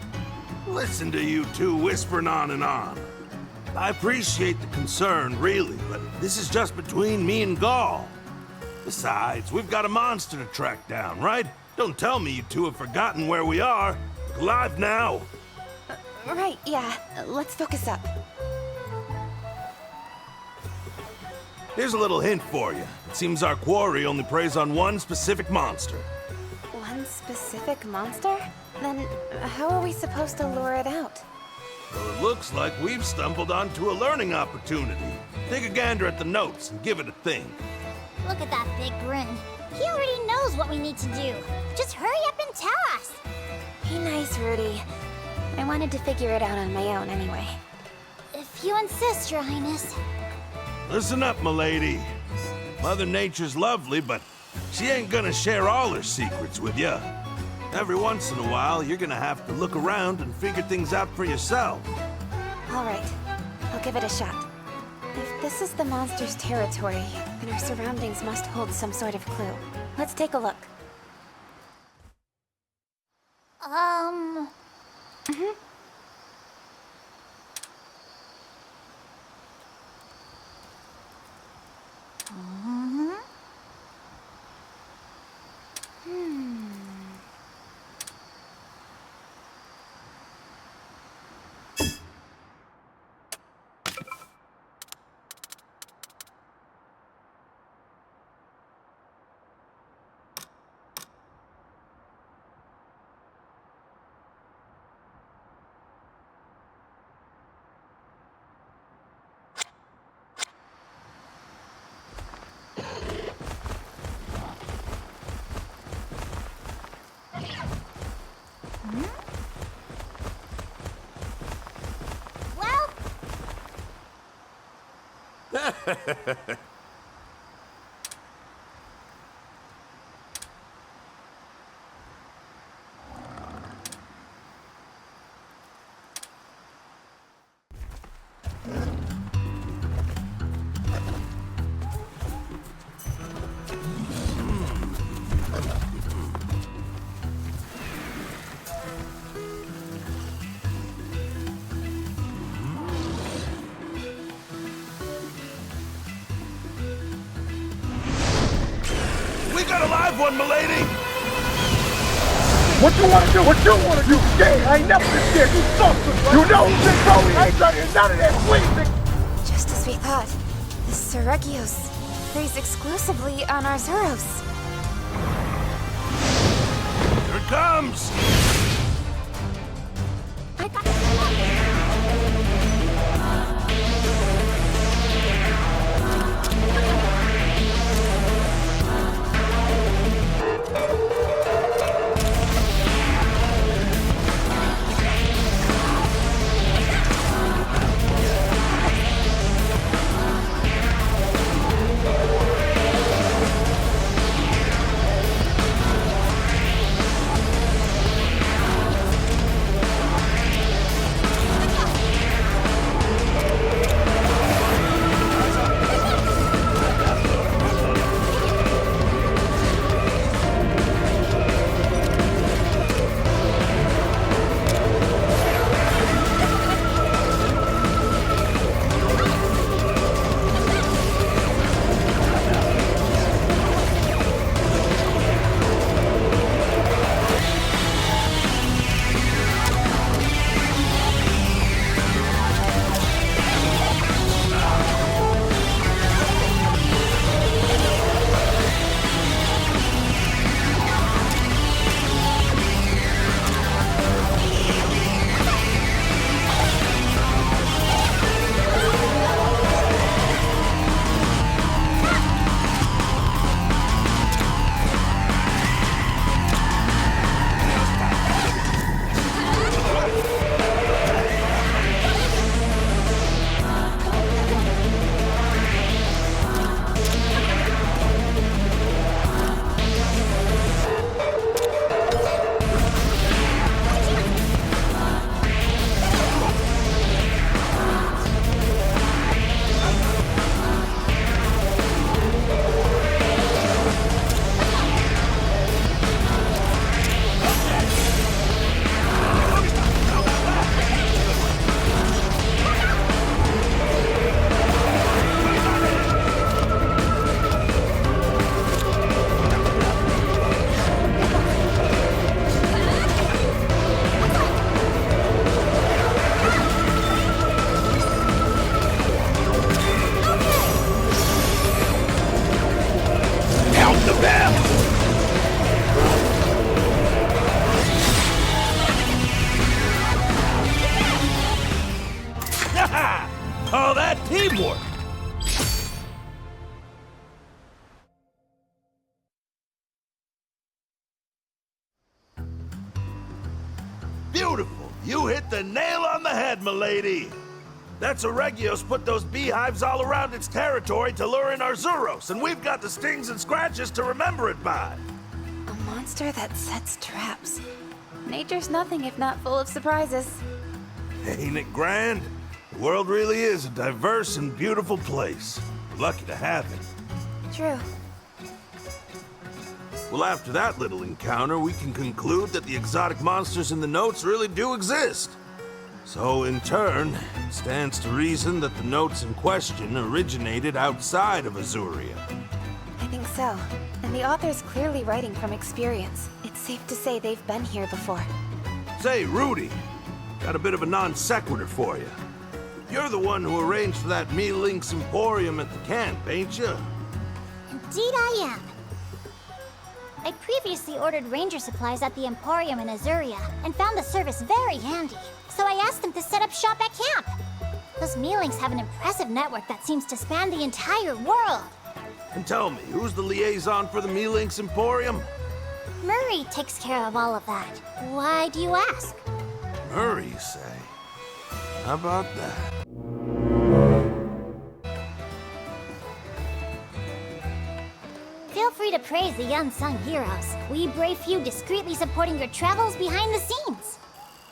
Listen to you two whispering on and on. I appreciate the concern, really, but this is just between me and Gall. Besides, we've got a monster to track down, right? Don't tell me you two have forgotten where we are. Look alive now. Right, yeah. Let's focus up. Here's a little hint for you. It seems our quarry only preys on one specific monster. One specific monster? Then how are we supposed to lure it out? Well, it looks like we've stumbled onto a learning opportunity. Take a gander at the notes and give it a think. Look at that big grin. He already knows what we need to do. Just hurry up and tell us. Be nice, Rudy. I wanted to figure it out on my own anyway. If you insist, Your Highness. Listen up, milady. Mother Nature's lovely, but she ain't gonna share all her secrets with you. Every once in a while, you're gonna have to look around and figure things out for yourself. All right. I'll give it a shot. If this is the monster's territory, then our surroundings must hold some sort of clue. Let's take a look. We got a live one, milady! What you wanna do? What you wanna do? Scared? I ain't never been scared. You sucker. You know who's in Tony? I ain't trying to hear none of that squeezing. Just as we thought, the Seregios preys exclusively on our Zuros. Here it comes! Call that teamwork! Beautiful! You hit the nail on the head, milady! That's Seregios put those beehives all around its territory to lure in our Zuros, and we've got the stings and scratches to remember it by. A monster that sets traps. Nature's nothing if not full of surprises. Ain't it grand? The world really is a diverse and beautiful place. We're lucky to have it. True. Well, after that little encounter, we can conclude that the exotic monsters in the notes really do exist. So, in turn, it stands to reason that the notes in question originated outside of Azuria. I think so. And the author's clearly writing from experience. It's safe to say they've been here before. Say, Rudy, got a bit of a non sequitur for you. You're the one who arranged for that Me-Lynx Emporium at the camp, ain't you? Indeed I am. I previously ordered ranger supplies at the Emporium in Azuria, and found the service very handy. So I asked them to set up shop at camp. Those Me-Lynx have an impressive network that seems to span the entire world. And tell me, who's the liaison for the Me-Lynx Emporium? Murray takes care of all of that. Why do you ask? Murray, you say? How about that? Feel free to praise the unsung heroes. We brave few discreetly supporting your travels behind the scenes.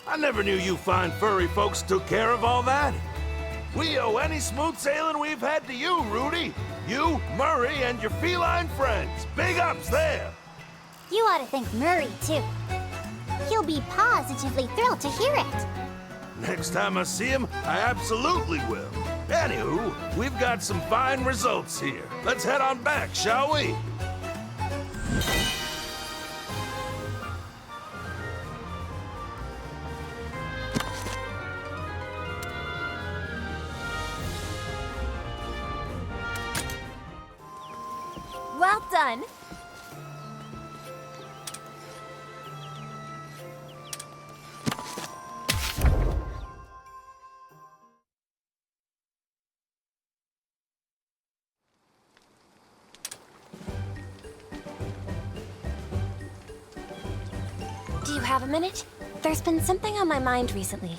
I never knew you fine furry folks took care of all that. We owe any smooth sailing we've had to you, Rudy. You, Murray, and your feline friends. Big ups there. You ought to thank Murray, too. He'll be positively thrilled to hear it. Next time I see him, I absolutely will. Anywho, we've got some fine results here. Let's head on back, shall we? Well done. Do you have a minute? There's been something on my mind recently.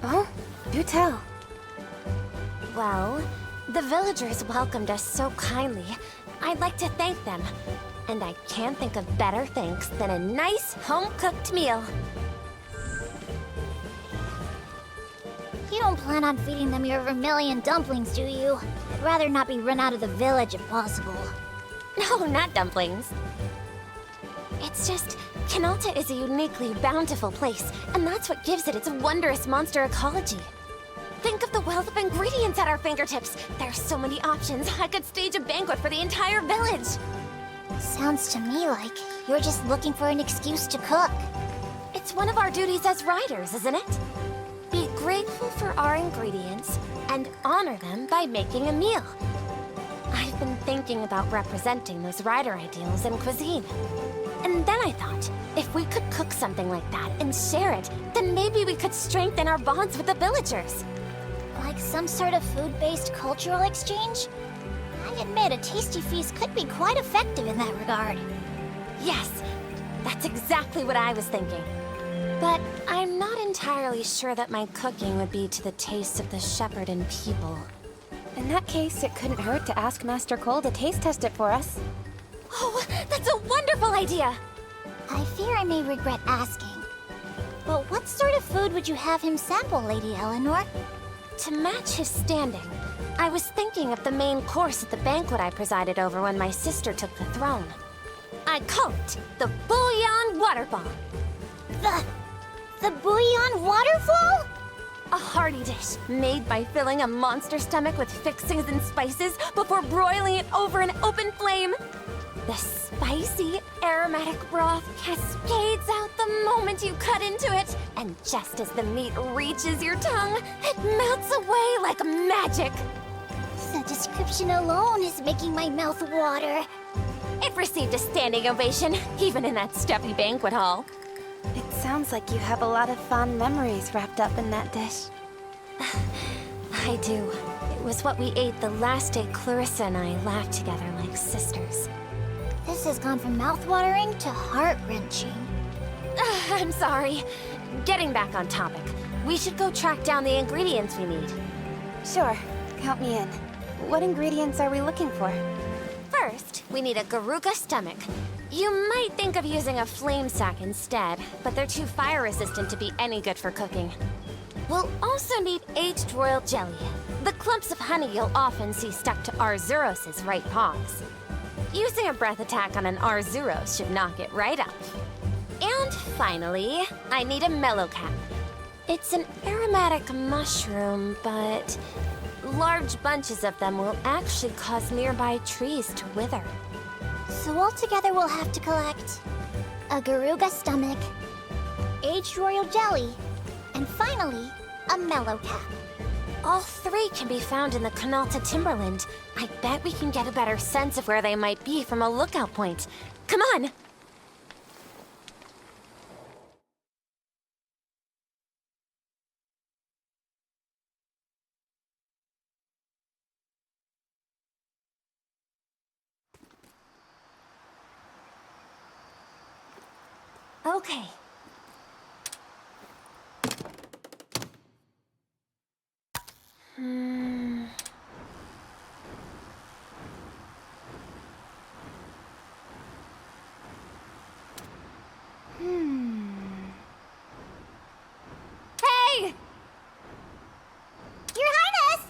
Oh? Do tell. Well, the villagers welcomed us so kindly. I'd like to thank them. And I can't think of better thanks than a nice, home-cooked meal. You don't plan on feeding them your vermilion dumplings, do you? I'd rather not be run out of the village if possible. No, not dumplings. It's just, Kanalta is a uniquely bountiful place, and that's what gives it its wondrous monster ecology. Think of the wealth of ingredients at our fingertips. There's so many options, I could stage a banquet for the entire village. Sounds to me like you're just looking for an excuse to cook. It's one of our duties as riders, isn't it? Be grateful for our ingredients and honor them by making a meal. I've been thinking about representing those rider ideals in cuisine. And then I thought, if we could cook something like that and share it, then maybe we could strengthen our bonds with the villagers. Like some sort of food-based cultural exchange? I admit a tasty feast could be quite effective in that regard. Yes, that's exactly what I was thinking. But I'm not entirely sure that my cooking would be to the taste of the shepherd and people. In that case, it couldn't hurt to ask Master Cole to taste test it for us. Oh, that's a wonderful idea! I fear I may regret asking. But what sort of food would you have him sample, Lady Eleanor? To match his standing, I was thinking of the main course at the banquet I presided over when my sister took the throne. I call it the Bouillon Waterfall. The Bouillon Waterfall? A hearty dish made by filling a monster stomach with fixings and spices before broiling it over an open flame. The spicy, aromatic broth cascades out the moment you cut into it, and just as the meat reaches your tongue, it melts away like magic. The description alone is making my mouth water. It received a standing ovation, even in that stuffy banquet hall. It sounds like you have a lot of fond memories wrapped up in that dish. I do. It was what we ate the last day Clarissa and I laughed together like sisters. This has gone from mouth-watering to heart-wrenching. I'm sorry. Getting back on topic, we should go track down the ingredients we need. Sure. Count me in. What ingredients are we looking for? First, we need a Garuga stomach. You might think of using a flame sack instead, but they're too fire-resistant to be any good for cooking. We'll also need aged royal jelly, the clumps of honey you'll often see stuck to Arzuros' right paws. Using a breath attack on an Arzuros should knock it right off. And finally, I need a mellowcap. It's an aromatic mushroom, but large bunches of them will actually cause nearby trees to wither. So altogether we'll have to collect a Garuga stomach, aged royal jelly, and finally, a mellowcap. All three can be found in the Kanalta Timberland. I bet we can get a better sense of where they might be from a lookout point. Come on! Okay. Hey! Your Highness!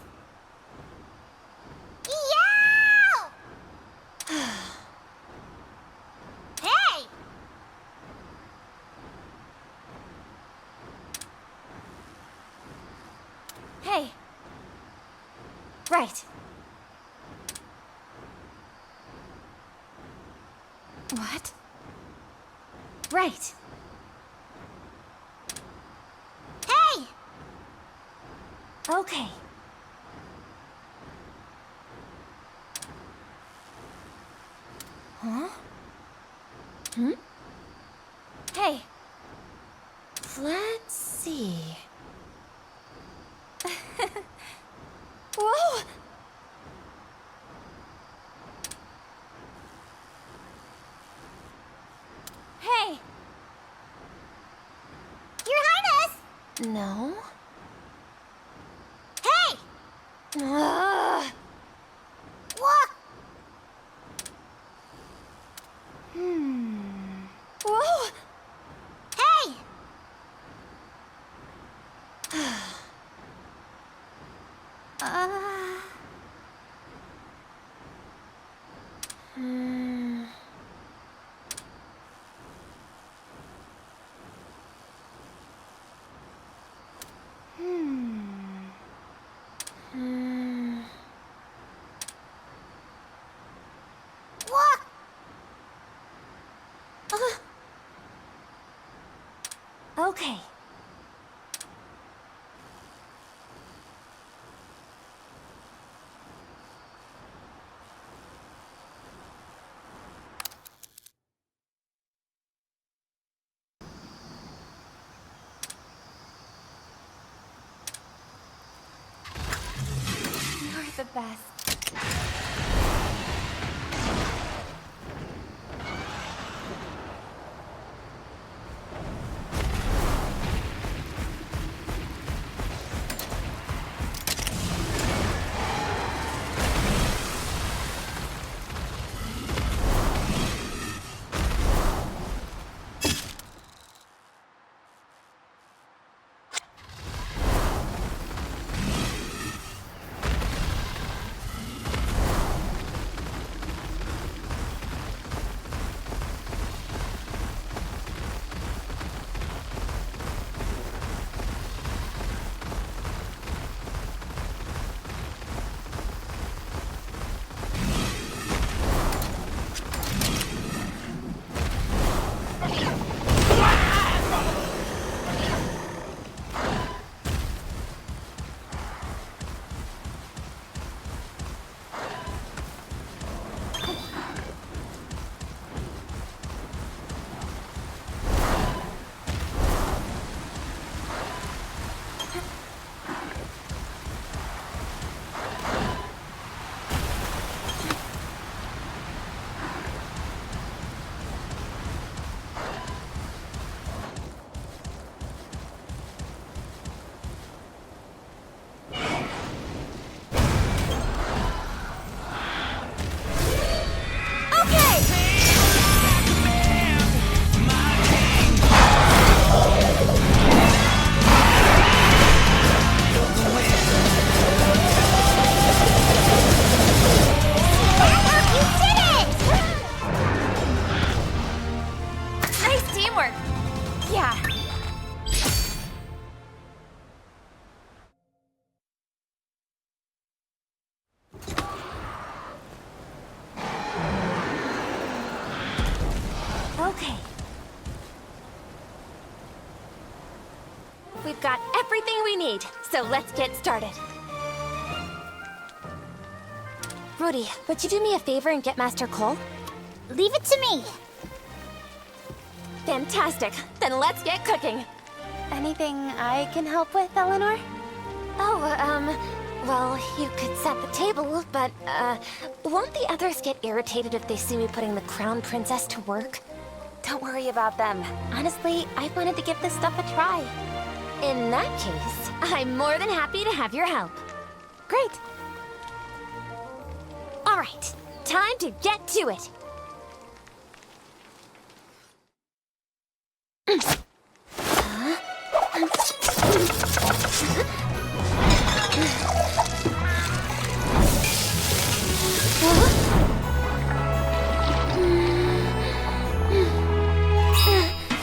Yow! Hey! Hey. Right. What? Right. Hey! Huh? Hmm? Hey. Let's see. Whoa! Hey! Your Highness! No? Hey! Ugh. What? Whoa! Hey! What? Okay. You're the best. Yeah. Okay. We've got everything we need, so let's get started. Rudy, would you do me a favor and get Master Cole? Leave it to me. Fantastic. Then let's get cooking. Anything I can help with, Eleanor? Oh, well, you could set the table, but, won't the others get irritated if they see me putting the Crown Princess to work? Don't worry about them. Honestly, I wanted to give this stuff a try. In that case, I'm more than happy to have your help. Great. All right, time to get to it.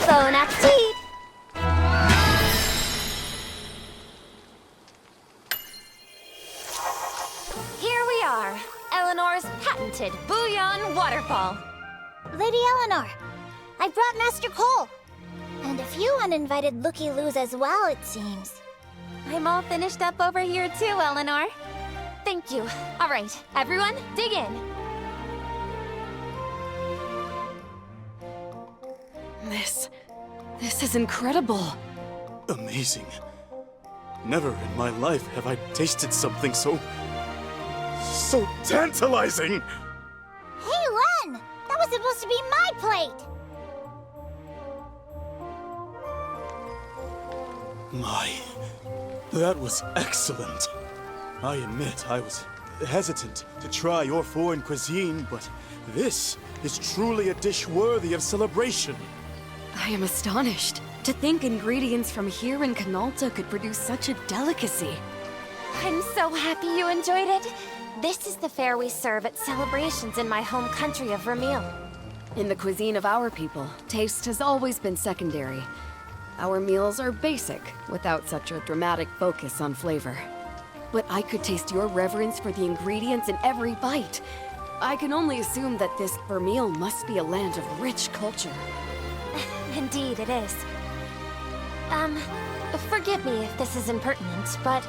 Bon appetit! Here we are, Eleanor's patented bouillon waterfall. Lady Eleanor, I brought Master Cole. And a few uninvited looky-loos as well, it seems. I'm all finished up over here too, Eleanor. Thank you. All right, everyone, dig in. This is incredible. Amazing. Never in my life have I tasted something so tantalizing! Hey, Len! That was supposed to be my plate! That was excellent. I admit I was hesitant to try your foreign cuisine, but this is truly a dish worthy of celebration. I am astonished. To think ingredients from here in Canalta could produce such a delicacy. I'm so happy you enjoyed it. This is the fare we serve at celebrations in my home country of Vermeil. In the cuisine of our people, taste has always been secondary. Our meals are basic, without such a dramatic focus on flavor. But I could taste your reverence for the ingredients in every bite. I can only assume that this Vermeil must be a land of rich culture. Indeed, it is. Forgive me if this is impertinent, but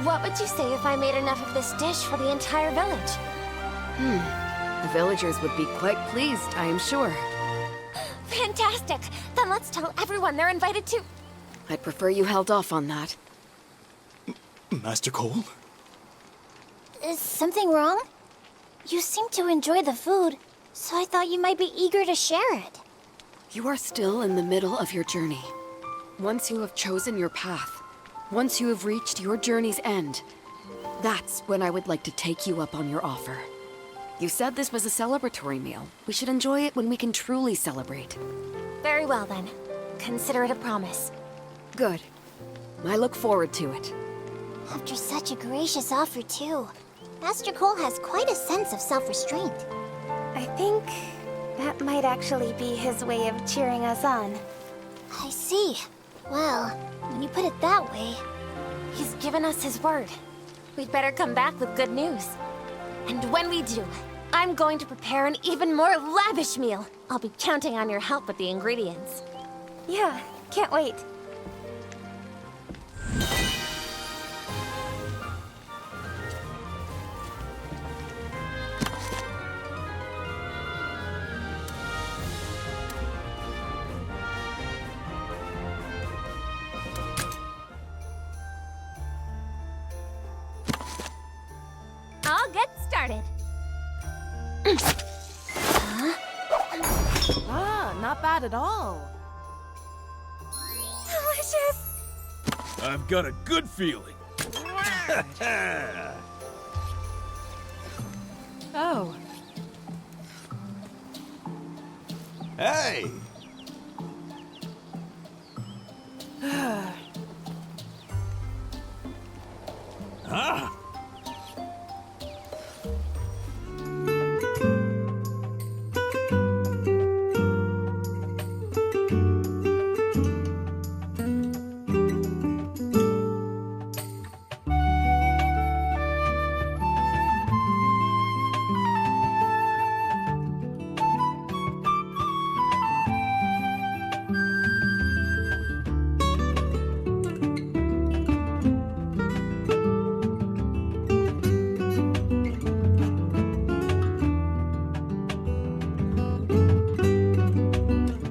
what would you say if I made enough of this dish for the entire village? The villagers would be quite pleased, I am sure. Fantastic! Then let's tell everyone they're invited to... I'd prefer you held off on that. Master Cole? Is something wrong? You seem to enjoy the food, so I thought you might be eager to share it. You are still in the middle of your journey. Once you have chosen your path, once you have reached your journey's end, that's when I would like to take you up on your offer. You said this was a celebratory meal. We should enjoy it when we can truly celebrate. Very well, then. Consider it a promise. Good. I look forward to it. After such a gracious offer, too. Master Cole has quite a sense of self-restraint. I think that might actually be his way of cheering us on. I see. Well, when you put it that way... He's given us his word. We'd better come back with good news. And when we do, I'm going to prepare an even more lavish meal. I'll be counting on your help with the ingredients. Yeah, can't wait. I'll get started. Not bad at all. Delicious! I've got a good feeling. Oh. Hey,